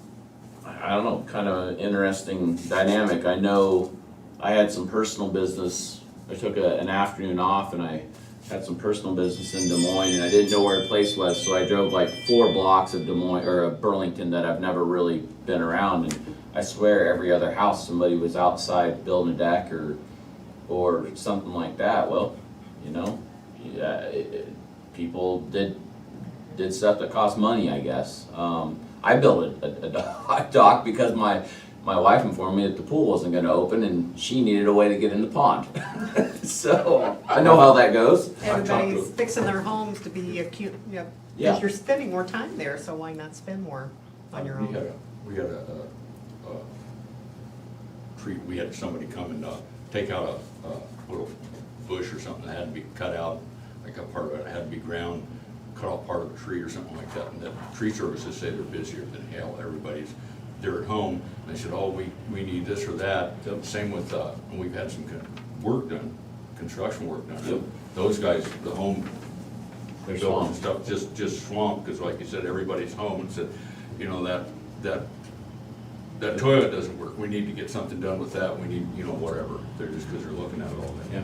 Speaker 17: I don't know, kind of an interesting dynamic. I know I had some personal business. I took an afternoon off and I had some personal business in Des Moines, and I didn't know where a place was, so I drove like 4 blocks of Des Moines or of Burlington that I've never really been around, and I swear every other house somebody was outside building a deck or something like that. Well, people did stuff that cost money, I guess. I built a dock because my wife informed me that the pool wasn't going to open and she needed a way to get in the pond. So I know how that goes.
Speaker 5: Everybody's fixing their homes to be acute,
Speaker 17: Yeah.
Speaker 5: because you're spending more time there, so why not spend more on your own?
Speaker 3: We had a tree, we had somebody come and take out a little bush or something that had to be cut out, like a part of it had to be ground, cut off part of a tree or something like that, and the tree services say they're busier than hell. Everybody's, they're at home, and they said, oh, we need this or that. Same with, and we've had some work done, construction work done.
Speaker 17: Yep.
Speaker 3: Those guys, the home
Speaker 17: They're
Speaker 3: building
Speaker 17: swamped.
Speaker 3: stuff just swamped, because like you said, everybody's home, and said, that toilet doesn't work, we need to get something done with that, we need, whatever. They're just, because they're looking at it all day.
Speaker 17: Yeah.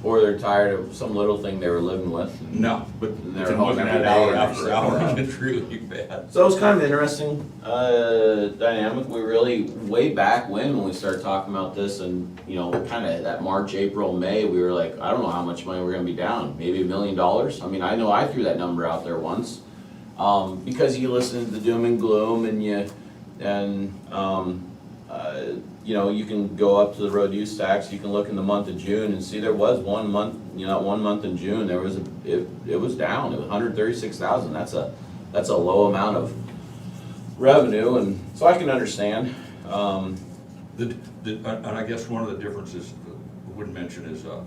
Speaker 17: Or they're tired of some little thing they were living with.
Speaker 3: No, but
Speaker 17: they're
Speaker 3: they're
Speaker 17: home
Speaker 3: looking
Speaker 17: every
Speaker 3: at it
Speaker 17: day
Speaker 3: hour
Speaker 17: and
Speaker 3: after
Speaker 17: they're
Speaker 3: hour,
Speaker 17: sick.
Speaker 3: and it's really bad.
Speaker 17: So it's kind of interesting dynamic. We really, way back when we started talking about this, and kind of that March, April, May, we were like, I don't know how much money we're going to be down. Maybe $1 million. I mean, I know I threw that number out there once because you listen to the doom and gloom, and You know, you can go up to the road use tax, you can look in the month of June and see there was 1 month, you know, 1 month in June, there was it was down, it was 136,000, that's a low amount of revenue, and so I can understand.
Speaker 3: And I guess one of the differences I would mention is, the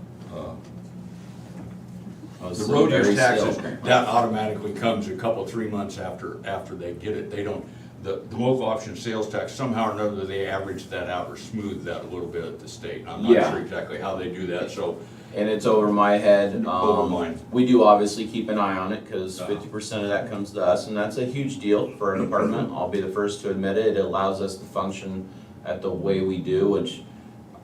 Speaker 3: road use taxes, that automatically comes a couple, 3 months after they get it. They don't, the local option sales tax, somehow or another, they average that out or smooth that a little bit at the state. I'm not sure exactly how they do that, so.
Speaker 17: And it's over my head.
Speaker 3: Over mine.
Speaker 17: We do obviously keep an eye on it, because 50% of that comes to us, and that's a huge deal for an department. I'll be the first to admit it. It allows us to function at the way we do, which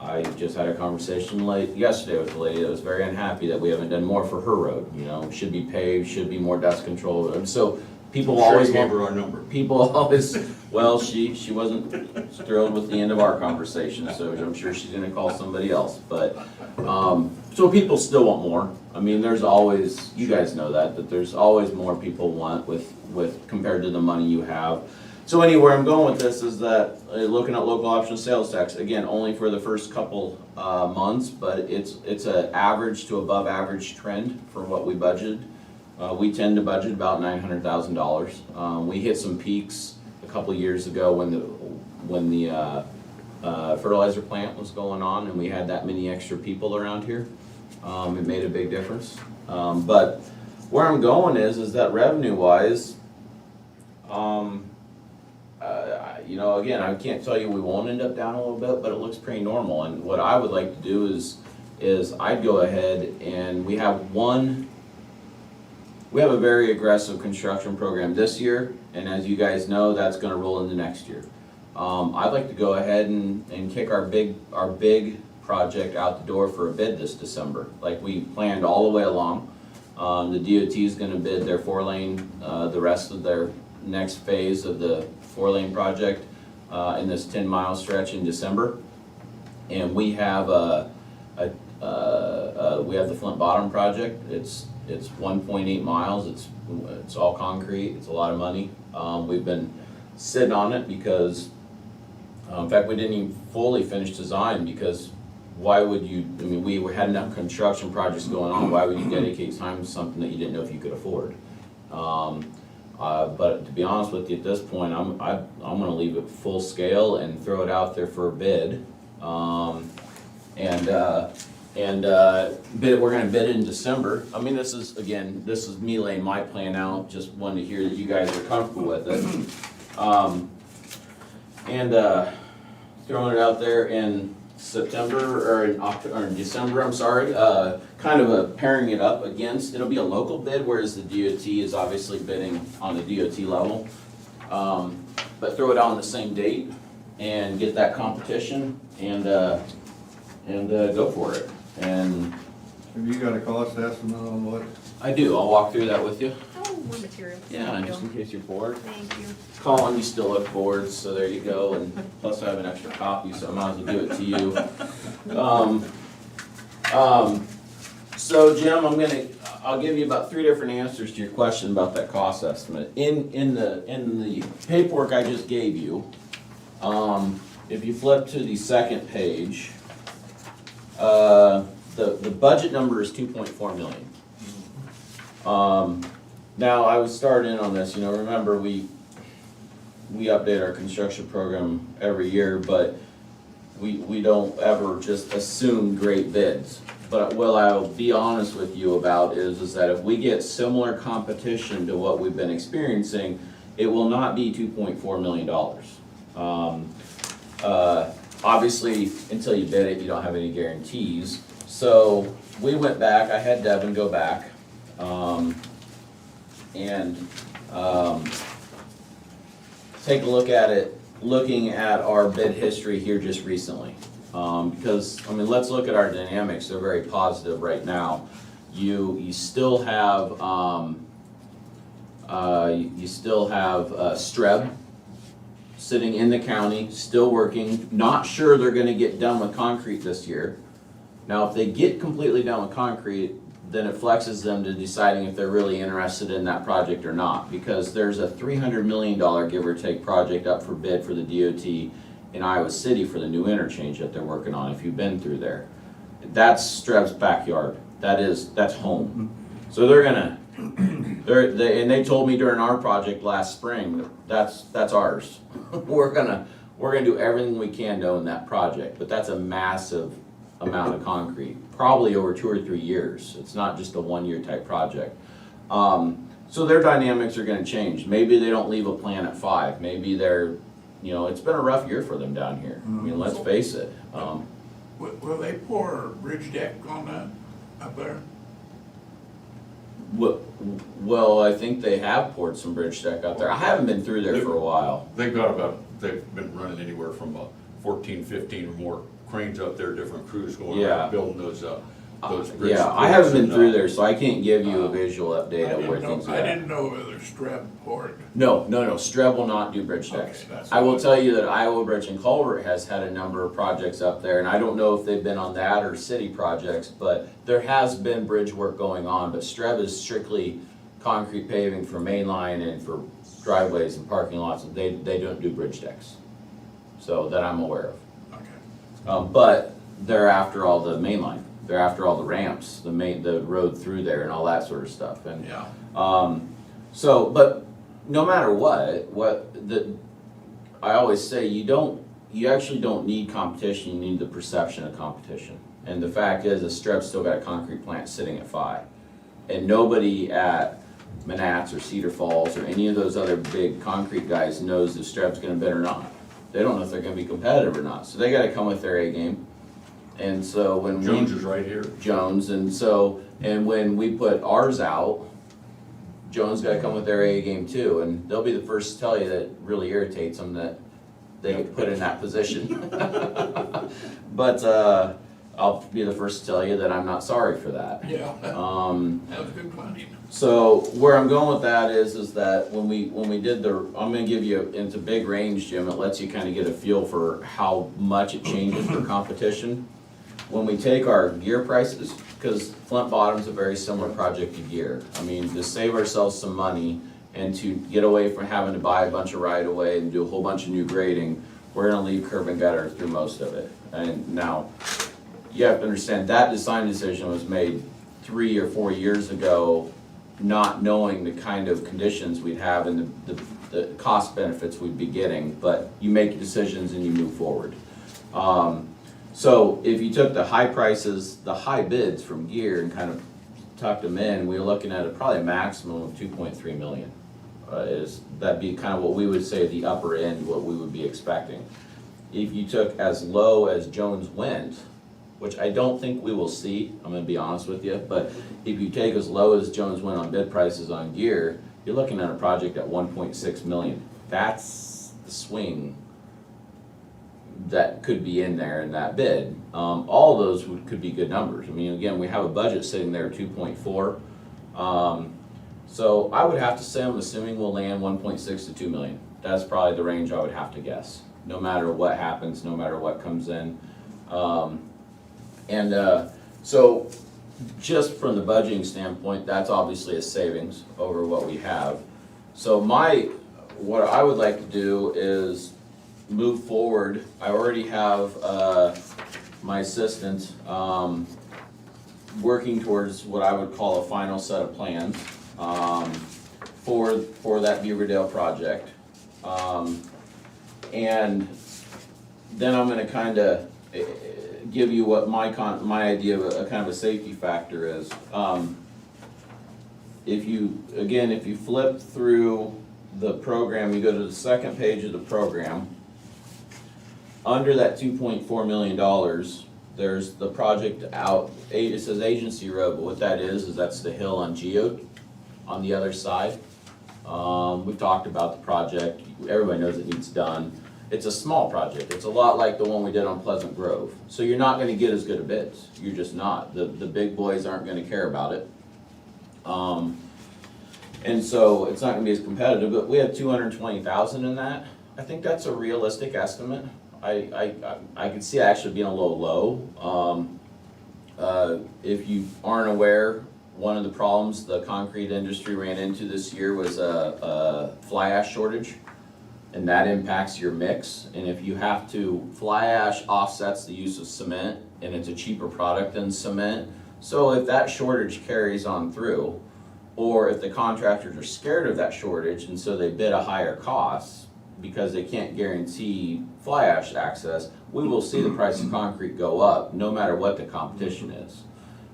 Speaker 17: I just had a conversation yesterday with a lady that was very unhappy that we haven't done more for her road. You know, should be paved, should be more dust control. And so people always
Speaker 3: gave her our number.
Speaker 17: People always, well, she wasn't thrilled with the end of our conversation, so I'm sure she's gonna call somebody else. But, so people still want more. I mean, there's always, you guys know that there's always more people want with compared to the money you have. So anywhere I'm going with this is that, looking at local option sales tax, again, only for the first couple months, but it's an average to above average trend for what we budgeted. We tend to budget about $900,000. We hit some peaks a couple years ago when the fertilizer plant was going on, and we had that many extra people around here. It made a big difference. But where I'm going is that revenue-wise, you know, again, I can't tell you we won't end up down a little bit, but it looks pretty normal. And what I would like to do is I'd go ahead and we have a very aggressive construction program this year, and as you guys know, that's gonna roll into next year. I'd like to go ahead and kick our big project out the door for a bid this December, like we planned all the way along. The DOT is gonna bid their 4-lane, the rest of their next phase of the 4-lane project in this 10-mile stretch in December. And we have we have the Flint Bottom project. It's 1.8 miles. It's all concrete. It's a lot of money. We've been sitting on it because, in fact, we didn't even fully finish design, because why would you? I mean, we had enough construction projects going on. Why would you dedicate time to something that you didn't know if you could afford? But to be honest with you, at this point, I'm going to leave it full scale and throw it out there for a bid. We're going to bid it in December. I mean, this is me laying my plan out. Just wanted to hear that you guys are comfortable with it. Throwing it out there in September or in December, I'm sorry. Kind of pairing it up against, it'll be a local bid, whereas the DOT is obviously bidding on the DOT level. But throw it out on the same date and get that competition and go for it. And
Speaker 2: have you got a cost estimate on what?
Speaker 17: I do. I'll walk through that with you.
Speaker 5: Oh, more materials.
Speaker 17: Yeah,
Speaker 5: Thank
Speaker 17: just
Speaker 5: you.
Speaker 17: in case you're bored.
Speaker 5: Thank you.
Speaker 17: Colin, you still look bored, so there you go. And plus, I have an extra copy, so I might as well do it to you. So Jim, I'll give you about 3 different answers to your question about that cost estimate. In the paperwork I just gave you, if you flip to the second page, the budget number is 2.4 million. Now I was starting in on this, you know, remember we update our construction program every year, but we don't ever just assume great bids. But what I'll be honest with you about is that if we get similar competition to what we've been experiencing, it will not be $2.4 million. Obviously, until you bid it, you don't have any guarantees. So we went back, I had Devin go back, take a look at it, looking at our bid history here just recently. Because, I mean, let's look at our dynamics, they're very positive right now. You still have Streb sitting in the county, still working, not sure they're gonna get done with concrete this year. Now, if they get completely done with concrete, then it flexes them to deciding if they're really interested in that project or not, because there's a $300 million give or take project up for bid for the DOT, in Iowa City for the new interchange that they're working on, if you've been through there. That's Streb's backyard. That's home. So they're gonna, and they told me during our project last spring, that's ours. We're gonna do everything we can to own that project, but that's a massive amount of concrete, probably over 2 or 3 years. It's not just a 1-year type project. So their dynamics are gonna change. Maybe they don't leave a plan at 5. Maybe they're, it's been a rough year for them down here. I mean, let's face it.
Speaker 6: Will they pour a bridge deck on that up there?
Speaker 17: Well, I think they have poured some bridge deck out there. I haven't been through there for a while.
Speaker 3: They've been running anywhere from 14, 15 or more cranes out there, different crews going around building those bridges.
Speaker 17: Yeah, I haven't been through there, so I can't give you a visual update of where things are
Speaker 6: I
Speaker 17: at.
Speaker 6: didn't know whether Streb poured.
Speaker 17: No, Streb will not do bridge decks.
Speaker 6: Okay, that's
Speaker 17: I will tell you that Iowa Bridge and Culvert has had a number of projects up there, and I don't know if they've been on that or city projects, but there has been bridge work going on, but Streb is strictly concrete paving for main line and for driveways and parking lots, and they don't do bridge decks. So that I'm aware of.
Speaker 6: Okay.
Speaker 17: But they're after all the main line. They're after all the ramps, the road through there and all that sort of stuff. And
Speaker 6: Yeah.
Speaker 17: but no matter I always say you actually don't need competition, you need the perception of competition. And the fact is that Streb's still got a concrete plant sitting at 5. And nobody at Manats or Cedar Falls or any of those other big concrete guys knows if Streb's gonna bid or not. They don't know if they're gonna be competitive or not. So they gotta come with their A game. And so when
Speaker 3: Jones is right here.
Speaker 17: Jones, and when we put ours out, Jones gotta come with their A game too, and they'll be the first to tell you that it really irritates them that they get put in that position. But, I'll be the first to tell you that I'm not sorry for that.
Speaker 6: Yeah. That was good planning.
Speaker 17: So where I'm going with that is that when we did I'm gonna give you, it's a big range, Jim, it lets you kind of get a feel for how much it changes for competition. When we take our gear prices, because Flint Bottom's a very similar project to gear. I mean, to save ourselves some money and to get away from having to buy a bunch of right-of-way and do a whole bunch of new grading, we're gonna leave curb and gutter through most of it. And now, you have to understand, that design decision was made 3 or 4 years ago, not knowing the kind of conditions we'd have and the cost benefits we'd be getting, but you make decisions and you move forward. So if you took the high prices, the high bids from gear and kind of tucked them in, we were looking at probably a maximum of 2.3 million. That'd be kind of what we would say the upper end, what we would be expecting. If you took as low as Jones went, which I don't think we will see, I'm gonna be honest with you, but if you take as low as Jones went on bid prices on gear, you're looking at a project at 1.6 million. That's the swing that could be in there in that bid. All of those could be good numbers. I mean, again, we have a budget sitting there at 2.4. So I would have to say, I'm assuming we'll land 1.6 to 2 million. That's probably the range I would have to guess, no matter what happens, no matter what comes in. So just from the budgeting standpoint, that's obviously a savings over what we have. So what I would like to do is move forward. I already have my assistant working towards what I would call a final set of plans for that Beaverdale project. And then I'm gonna kind of give you what my idea of a kind of a safety factor is. If you flip through the program, you go to the second page of the program. Under that $2.4 million, there's the project out, it says agency road, but what that is that's the hill on Geode on the other side. We've talked about the project, everybody knows it needs done. It's a small project, it's a lot like the one we did on Pleasant Grove. So you're not gonna get as good a bids, you're just not. The big boys aren't gonna care about it. And so it's not gonna be as competitive, but we have 220,000 in that. I think that's a realistic estimate. I could see it actually being a little low. If you aren't aware, one of the problems the concrete industry ran into this year was a fly ash shortage. and that impacts your mix. And if you have to, fly ash offsets the use of cement, and it's a cheaper product than cement. So if that shortage carries on through, or if the contractors are scared of that shortage and so they bid a higher cost because they can't guarantee fly ash access, we will see the price of concrete go up no matter what the competition is.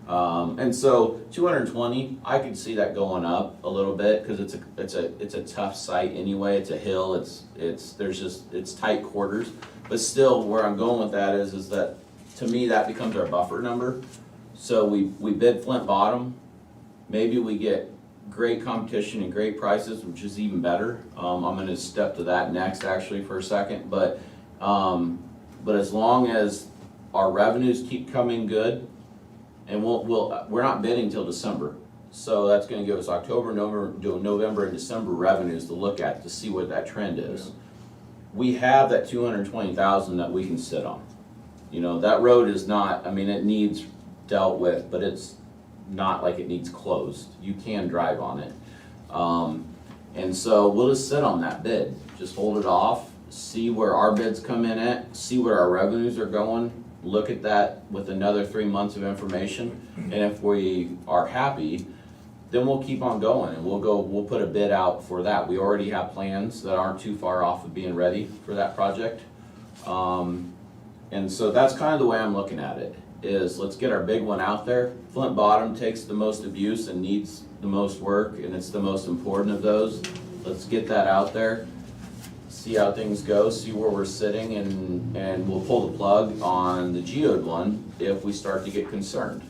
Speaker 17: And so 220, I could see that going up a little bit because it's a tough site anyway. It's a hill. It's tight quarters. But still, where I'm going with that is that to me that becomes our buffer number. So we bid Flint bottom. Maybe we get great competition and great prices, which is even better. I'm going to step to that next actually for a second. But as long as our revenues keep coming good, and we're not bidding till December, so that's going to give us October, November, and December revenues to look at to see what that trend is. We have that 220,000 that we can sit on. You know, that road is not. I mean, it needs dealt with, but it's not like it needs closed. You can drive on it, and so we'll just sit on that bid. Just hold it off, see where our bids come in at, see where our revenues are going. Look at that with another 3 months of information, and if we are happy, then we'll keep on going and we'll put a bid out for that. We already have plans that aren't too far off of being ready for that project. And so that's kind of the way I'm looking at it, is let's get our big one out there. Flint bottom takes the most abuse and needs the most work, and it's the most important of those. Let's get that out there. See how things go, see where we're sitting, and we'll pull the plug on the geode one if we start to get concerned.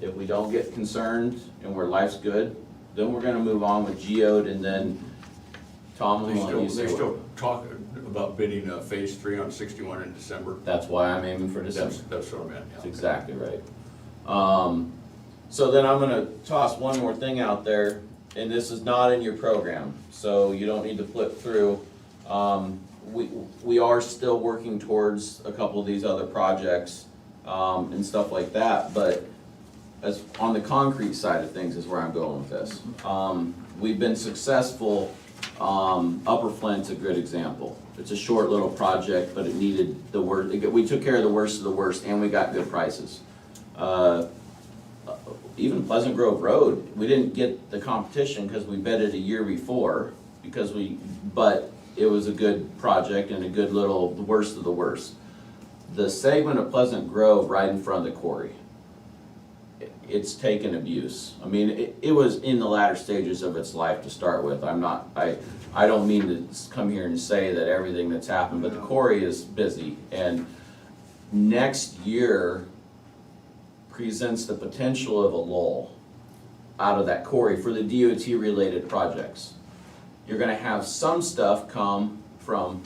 Speaker 17: If we don't get concerned and where life's good, then we're gonna move on with geode, and then Tom will let you say
Speaker 3: They
Speaker 17: what.
Speaker 3: still talk about bidding phase 3 on 61 in December.
Speaker 17: That's why I'm aiming for December.
Speaker 3: That's what I meant, yeah.
Speaker 17: That's exactly right. So then I'm gonna toss one more thing out there, and this is not in your program, so you don't need to flip through. We are still working towards a couple of these other projects and stuff like that, but as on the concrete side of things is where I'm going with this. We've been successful. Upper Flint's a good example. It's a short little project, but it needed the worst. We took care of the worst of the worst, and we got good prices. Even Pleasant Grove Road, we didn't get the competition because we bid it a year before, but it was a good project and a good little, the worst of the worst. The segment of Pleasant Grove right in front of the quarry, it's taken abuse. I mean, it was in the latter stages of its life to start with. I don't mean to come here and say that everything that's happened, but the quarry is busy, and next year presents the potential of a lull out of that quarry for the DOT related projects. You're gonna have some stuff come from,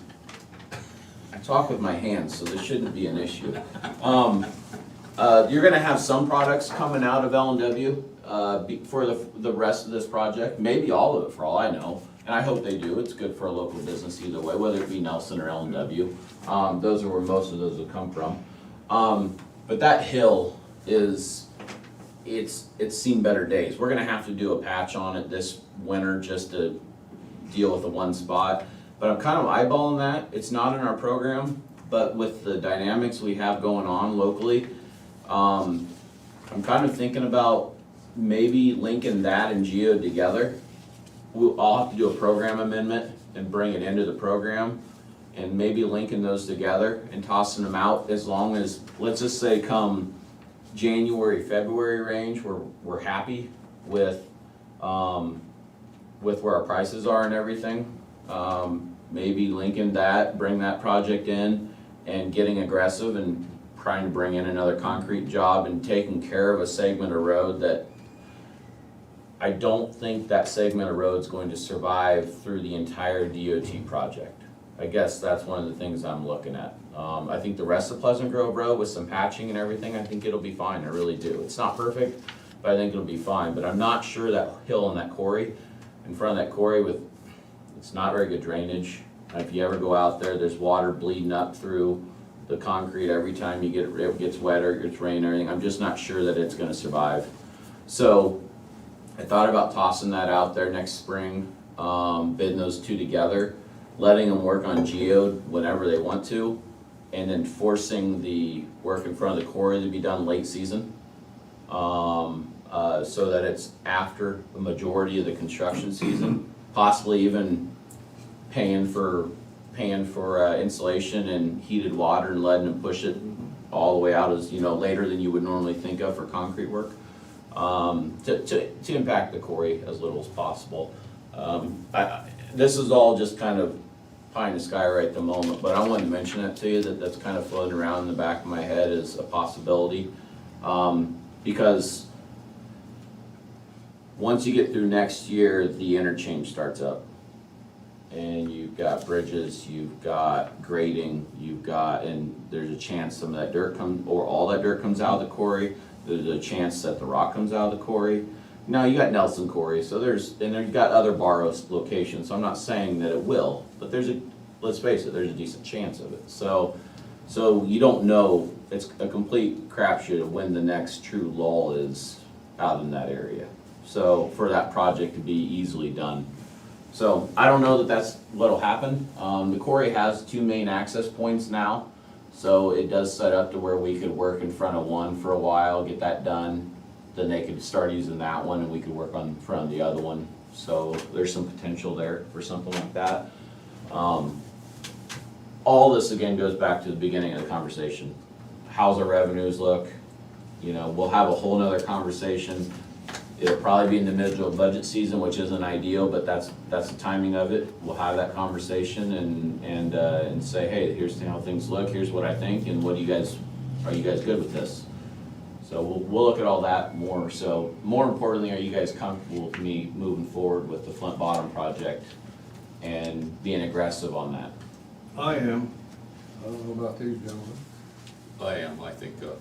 Speaker 17: I talk with my hands, so this shouldn't be an issue. You're gonna have some products coming out of L&W for the rest of this project, maybe all of it for all I know, and I hope they do. It's good for a local business either way, whether it be Nelson or L&W. Those are where most of those will come from. But that hill it's seen better days. We're gonna have to do a patch on it this winter just to deal with the one spot, but I'm kind of eyeballing that. It's not in our program, but with the dynamics we have going on locally, I'm kind of thinking about maybe linking that and geode together. I'll have to do a program amendment and bring it into the program, and maybe linking those together and tossing them out, as long as, let's just say come January, February range, we're happy with where our prices are and everything. Maybe linking that, bring that project in, and getting aggressive and trying to bring in another concrete job and taking care of a segment of road that I don't think that segment of road is going to survive through the entire DOT project. I guess that's one of the things I'm looking at. I think the rest of Pleasant Grove Road with some patching and everything, I think it'll be fine, I really do. It's not perfect, but I think it'll be fine. But I'm not sure that hill and that quarry, in front of that quarry, it's not very good drainage. If you ever go out there, there's water bleeding up through the concrete every time it gets wet or it gets rain or anything. I'm just not sure that it's gonna survive. So I thought about tossing that out there next spring, bidding those two together. letting them work on geode whenever they want to, and then forcing the work in front of the quarry to be done late season. So that it's after the majority of the construction season, possibly even paying for insulation and heated water and letting them push it all the way out as, later than you would normally think of for concrete work. To impact the quarry as little as possible. This is all just kind of pie in the sky right at the moment, but I wanted to mention that to you, that's kind of floating around in the back of my head as a possibility. Because once you get through next year, the interchange starts up. And you've got bridges, you've got grading, and there's a chance some of that dirt or all that dirt comes out of the quarry. There's a chance that the rock comes out of the quarry. Now you got Nelson Quarry, so you've got other Barrows locations, so I'm not saying that it will, but let's face it, there's a decent chance of it. So you don't know, it's a complete crapshoot of when the next true lull is out in that area. So for that project to be easily done. So I don't know that that's what'll happen. The quarry has 2 main access points now, so it does set up to where we could work in front of one for a while, get that done. Then they could start using that one and we could work on in front of the other one. So there's some potential there for something like that. All this again goes back to the beginning of the conversation. How's our revenues look? We'll have a whole nother conversation. It'll probably be in the middle of budget season, which isn't ideal, but that's the timing of it. We'll have that conversation and say, hey, here's how things look, here's what I think, and are you guys good with this? So we'll look at all that more. So more importantly, are you guys comfortable with me moving forward with the Flint Bottom project and being aggressive on that?
Speaker 2: I am. I don't know about these gentlemen.
Speaker 3: I am. I think the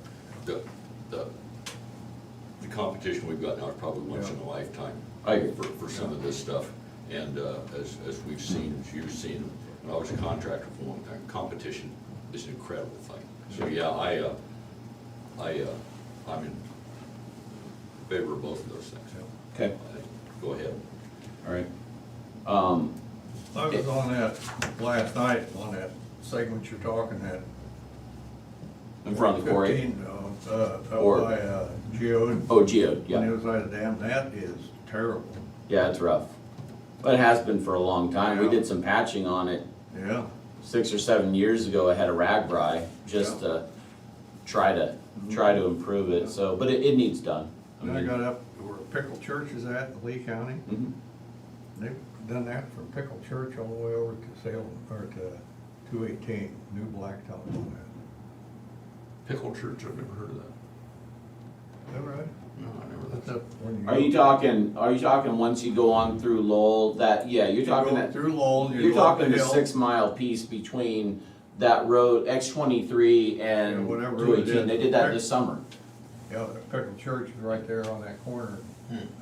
Speaker 3: competition we've got now is probably once in a lifetime.
Speaker 17: I agree.
Speaker 3: For some of this stuff. And as we've seen, as you've seen, when I was a contractor for a long time, competition is an incredible thing. So yeah, I'm in favor of both of those things.
Speaker 17: Okay.
Speaker 3: Go ahead.
Speaker 17: All right.
Speaker 2: I was on that last night, on that segment you're talking at.
Speaker 17: In front of the quarry?
Speaker 2: 15, up
Speaker 17: Or-
Speaker 2: by Geode.
Speaker 17: Oh, geode, yeah.
Speaker 2: On the other side of the dam, that is terrible.
Speaker 17: Yeah, it's rough. But it has been for a long time. We
Speaker 2: Yeah.
Speaker 17: did some patching on it
Speaker 2: Yeah.
Speaker 17: 6 or 7 years ago. I had a ragbri just to try to improve it. So, but it needs done.
Speaker 2: Then I got up where Pickle Church is at in Lee County.
Speaker 17: Mhm.
Speaker 2: They've done that from Pickle Church all the way over to Salem, or to 218, new blacktop on that.
Speaker 3: Pickle Church, I've never heard of that.
Speaker 2: Is that right?
Speaker 3: No, I never
Speaker 2: That's
Speaker 3: heard of
Speaker 2: up when
Speaker 17: Are you talking once you go on through Lowell, you're talking that,
Speaker 2: through Lowell, and you
Speaker 17: you're
Speaker 2: go up
Speaker 17: talking the
Speaker 2: hill.
Speaker 17: 6 mile piece between that road, X23 and
Speaker 2: Yeah, whatever road it
Speaker 17: 218.
Speaker 2: is.
Speaker 17: They did that this summer.
Speaker 2: Yeah, the Pickle Church is right there on that corner.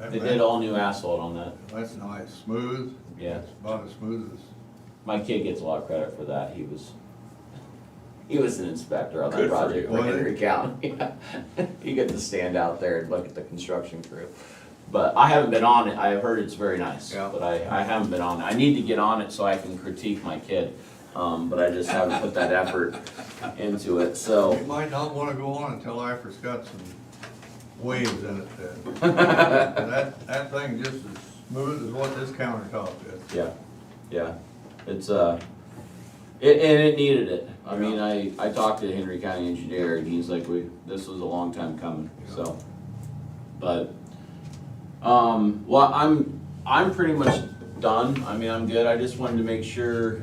Speaker 17: They did all new asphalt on that.
Speaker 2: That's nice, smooth.
Speaker 17: Yeah.
Speaker 2: It's about as smooth as.
Speaker 17: My kid gets a lot of credit for that. He was an inspector on that
Speaker 3: Good for
Speaker 17: project
Speaker 3: you.
Speaker 17: for Henry County. You get to stand out there and look at the construction crew. But I haven't been on it. I've heard it's very nice.
Speaker 2: Yeah.
Speaker 17: But I haven't been on it. I need to get on it so I can critique my kid. But I just haven't put that effort into it, so.
Speaker 2: You might not wanna go on until after it's got some waves in it then. That thing just as smooth as what this countertop is.
Speaker 17: Yeah. It's, it needed it. I mean, I talked to the Henry County engineer and he's like, this was a long time coming, so. But, well, I'm pretty much done. I mean, I'm good. I just wanted to make sure,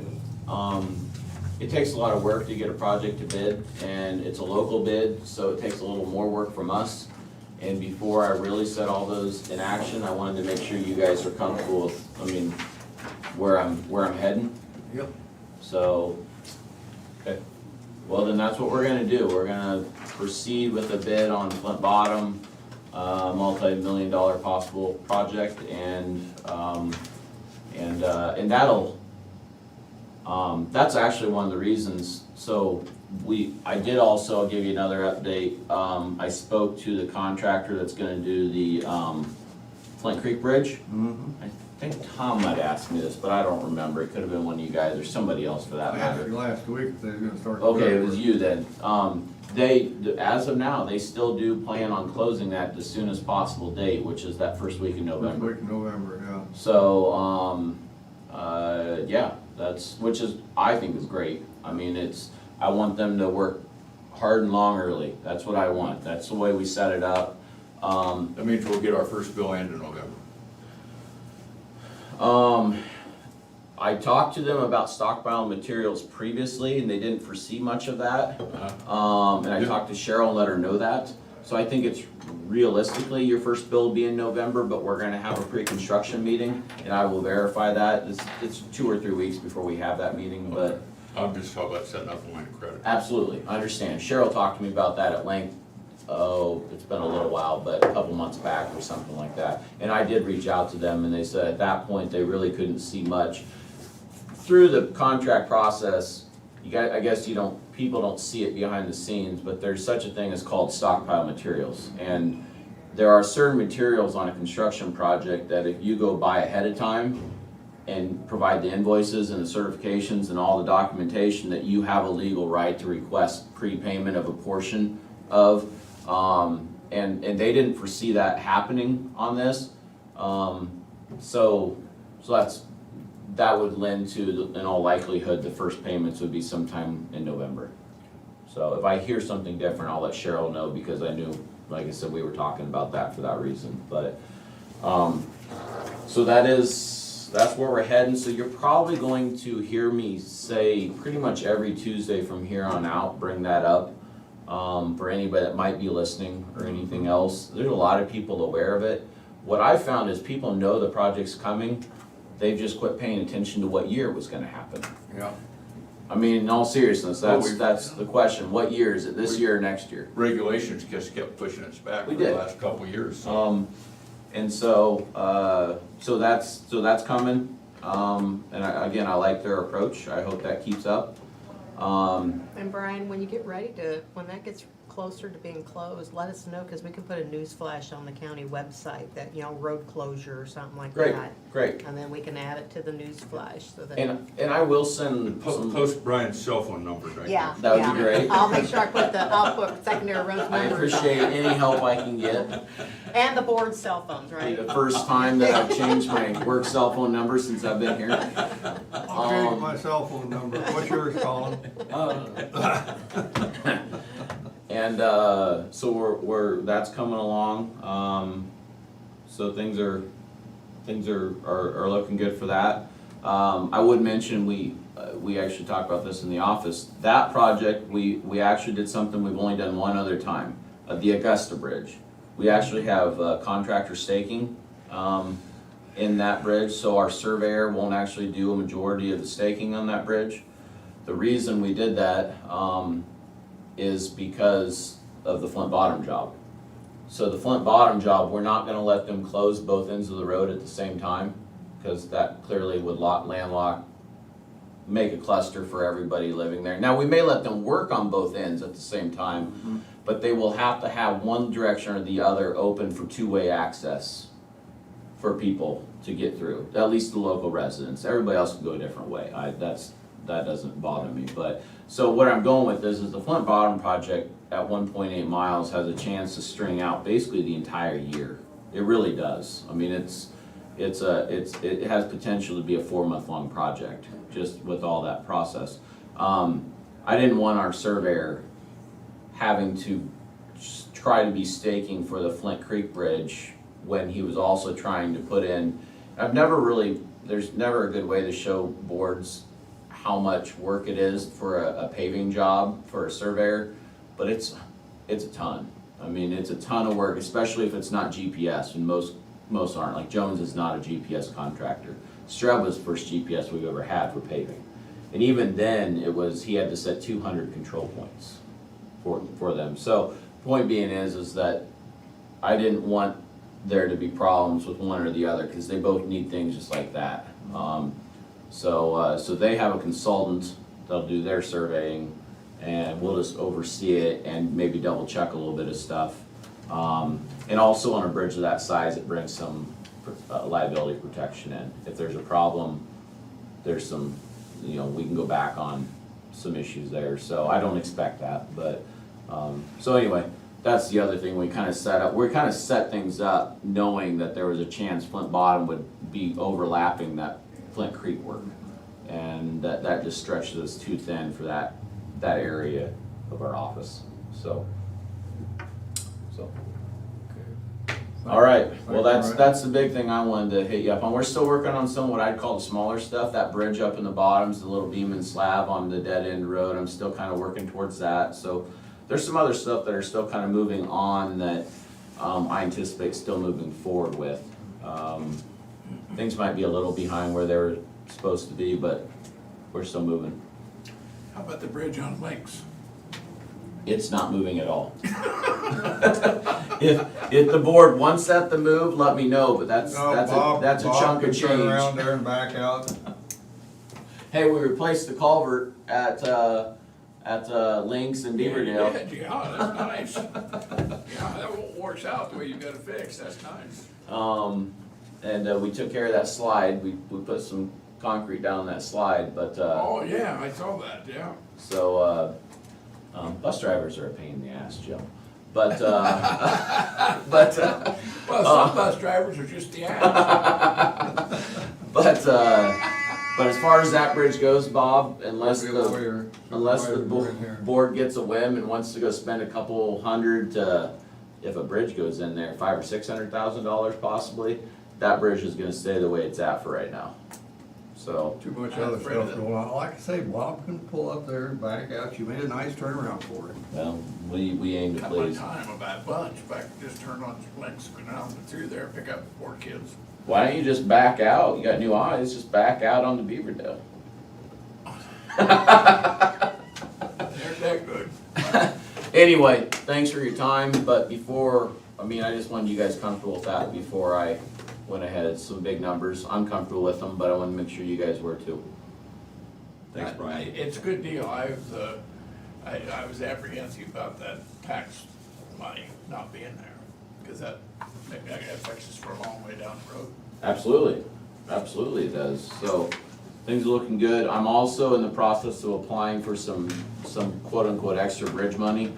Speaker 17: it takes a lot of work to get a project to bid, and it's a local bid, so it takes a little more work from us. And before I really set all those in action, I wanted to make sure you guys are comfortable with, where I'm heading.
Speaker 2: Yep.
Speaker 17: So, okay. Well, then that's what we're gonna do. We're gonna proceed with the bid on Flint Bottom, multi-million-dollar possible project, and that'll, that's actually one of the reasons. So I did also, I'll give you another update. I spoke to the contractor that's gonna do the Flint Creek Bridge.
Speaker 2: Mm-hmm.
Speaker 17: I think Tom might ask me this, but I don't remember. It could have been one of you guys or somebody else for that
Speaker 2: I asked
Speaker 17: matter.
Speaker 2: you last week if they was gonna start.
Speaker 17: Okay, it was you then. They, as of now, they still do plan on closing that the soonest possible date, which is that first week in
Speaker 2: First
Speaker 17: November.
Speaker 2: week in November, yeah.
Speaker 17: So, yeah, which is, I think is great. I mean, I want them to work hard and long early. That's what I want. That's the way we set it up.
Speaker 3: That means we'll get our first bill in November.
Speaker 17: I talked to them about stockpiling materials previously, and they didn't foresee much of that. And I talked to Cheryl and let her know that. So I think it's realistically, your first bill will be in November, but we're gonna have a pre-construction meeting, and I will verify that. It's 2 or 3 weeks before we have that meeting, but.
Speaker 3: I'm just talking about setting up a line of credit.
Speaker 17: Absolutely, I understand. Cheryl talked to me about that at length. Oh, it's been a little while, but a couple months back or something like that. And I did reach out to them, and they said at that point, they really couldn't see much. Through the contract process, I guess people don't see it behind the scenes, but there's such a thing as called stockpile materials. And there are certain materials on a construction project that if you go buy ahead of time and provide the invoices and the certifications and all the documentation, that you have a legal right to request prepayment of a portion of. And they didn't foresee that happening on this. So that would lend to, in all likelihood, the first payments would be sometime in November. So if I hear something different, I'll let Cheryl know, because I knew, like I said, we were talking about that for that reason. But, so that's where we're heading. So you're probably going to hear me say pretty much every Tuesday from here on out, bring that up. For anybody that might be listening or anything else, there's a lot of people aware of it. What I found is people know the project's coming, they've just quit paying attention to what year it was gonna happen.
Speaker 3: Yeah.
Speaker 17: I mean, in all seriousness, that's the question. What year is it? This year or next year?
Speaker 3: Regulations just kept pushing us back for the last couple of years.
Speaker 17: And so that's coming. And again, I like their approach. I hope that keeps up.
Speaker 5: And Brian, when you get ready when that gets closer to being closed, let us know, because we can put a news flash on the county website that, road closure or something like that.
Speaker 17: Great.
Speaker 5: And then we can add it to the news flash so that.
Speaker 17: And I will send
Speaker 3: Post Brian's cell phone number right
Speaker 5: Yeah.
Speaker 17: That would be great.
Speaker 5: I'll make sure I'll put secondary roads
Speaker 17: I
Speaker 5: numbers on.
Speaker 17: appreciate any help I can get.
Speaker 5: And the board's cell phones, right?
Speaker 17: The first time that I've changed my work cell phone number since I've been here.
Speaker 2: I'll change my cell phone number. What's yours, Colin?
Speaker 17: And so that's coming along. So things are looking good for that. I would mention we actually talked about this in the office. That project, we actually did something we've only done one other time, the Augusta Bridge. We actually have contractor staking in that bridge, so our surveyor won't actually do a majority of the staking on that bridge. The reason we did that is because of the Flint Bottom job. So the Flint Bottom job, we're not gonna let them close both ends of the road at the same time, because that clearly would landlock, make a cluster for everybody living there. Now, we may let them work on both ends at the same time, but they will have to have one direction or the other open for two-way access for people to get through, at least the local residents. Everybody else can go a different way. That doesn't bother me. But so what I'm going with is the Flint Bottom project at 1.8 miles has a chance to string out basically the entire year. It really does. I mean, it has potential to be a 4-month-long project just with all that process. I didn't want our surveyor having to try to be staking for the Flint Creek Bridge when he was also trying to put in. There's never a good way to show boards how much work it is for a paving job for a surveyor, but it's a ton. I mean, it's a ton of work, especially if it's not GPS, and most aren't. Like Jones is not a GPS contractor. Streb was the first GPS we've ever had for paving. And even then, he had to set 200 control points for them. So point being is that I didn't want there to be problems with one or the other, because they both need things just like that. So they have a consultant that'll do their surveying, and we'll just oversee it and maybe double check a little bit of stuff. And also on a bridge of that size, it brings some liability protection in. If there's a problem, there's some, we can go back on some issues there, so I don't expect that, but, so anyway, that's the other thing we kind of set things up knowing that there was a chance Flint Bottom would be overlapping that Flint Creek work. And that just stretches us too thin for that area of our office, so. All right, well, that's the big thing I wanted to hit you up on. We're still working on some what I'd call the smaller stuff, that bridge up in the bottoms, the little beam and slab on the dead end road. I'm still kind of working towards that, so there's some other stuff that are still kind of moving on that I anticipate still moving forward with. Things might be a little behind where they were supposed to be, but we're still moving.
Speaker 6: How about the bridge on Links?
Speaker 17: It's not moving at all. If the board wants that to move, let me know, but that's a chunk of change.
Speaker 2: Turn around there and back out.
Speaker 17: Hey, we replaced the culvert at Lynx and Beaverdale.
Speaker 6: Yeah, that's nice. Yeah, that works out the way you got it fixed, that's nice.
Speaker 17: And we took care of that slide. We put some concrete down that slide, but
Speaker 6: Oh, yeah, I saw that, yeah.
Speaker 17: so bus drivers are a pain in the ass, Joe. But
Speaker 6: Well, some bus drivers are just the ass.
Speaker 17: but as far as that bridge goes, Bob, unless the board gets a whim and wants to go spend a couple hundred if a bridge goes in there, $500,000 or $600,000 possibly, that bridge is gonna stay the way it's at for right now. So.
Speaker 2: Too much other stuff going on. Like I say, Bob can pull up there and back out. You made a nice turnaround for him.
Speaker 17: Well, we aim to
Speaker 6: At my
Speaker 17: please.
Speaker 6: time, about a bunch, if I could just turn on Links, go down through there, pick up the poor kids.
Speaker 17: Why don't you just back out? You got new eyes, just back out onto Beaverdale.
Speaker 6: They're that good.
Speaker 17: Anyway, thanks for your time, but I just wanted you guys comfortable with that before I went ahead. Some big numbers, I'm comfortable with them, but I want to make sure you guys were too.
Speaker 3: Thanks, Brian.
Speaker 6: It's a good deal. I was apprehensive about that tax money not being there, because that affects us for a long way down the road.
Speaker 17: Absolutely it does. So, things are looking good. I'm also in the process of applying for some quote-unquote extra bridge money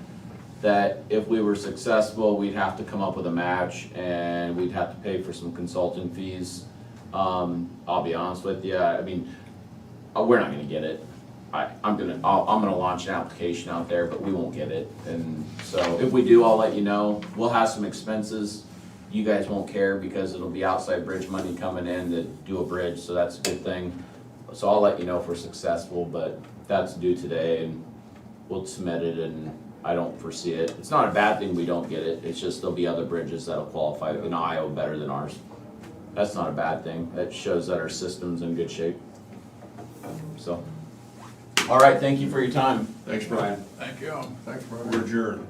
Speaker 17: that if we were successful, we'd have to come up with a match and we'd have to pay for some consulting fees. I'll be honest with you, we're not gonna get it. I'm gonna launch an application out there, but we won't get it. And so if we do, I'll let you know. We'll have some expenses. You guys won't care because it'll be outside bridge money coming in to do a bridge, so that's a good thing. So I'll let you know if we're successful, but that's due today and we'll submit it, and I don't foresee it. It's not a bad thing we don't get it, it's just there'll be other bridges that'll qualify in Iowa better than ours. That's not a bad thing, that shows that our system's in good shape. So, all right, thank you for your time.
Speaker 3: Thanks, Brian.
Speaker 6: Thank you.
Speaker 2: Thanks, Brian.
Speaker 3: We're adjourned.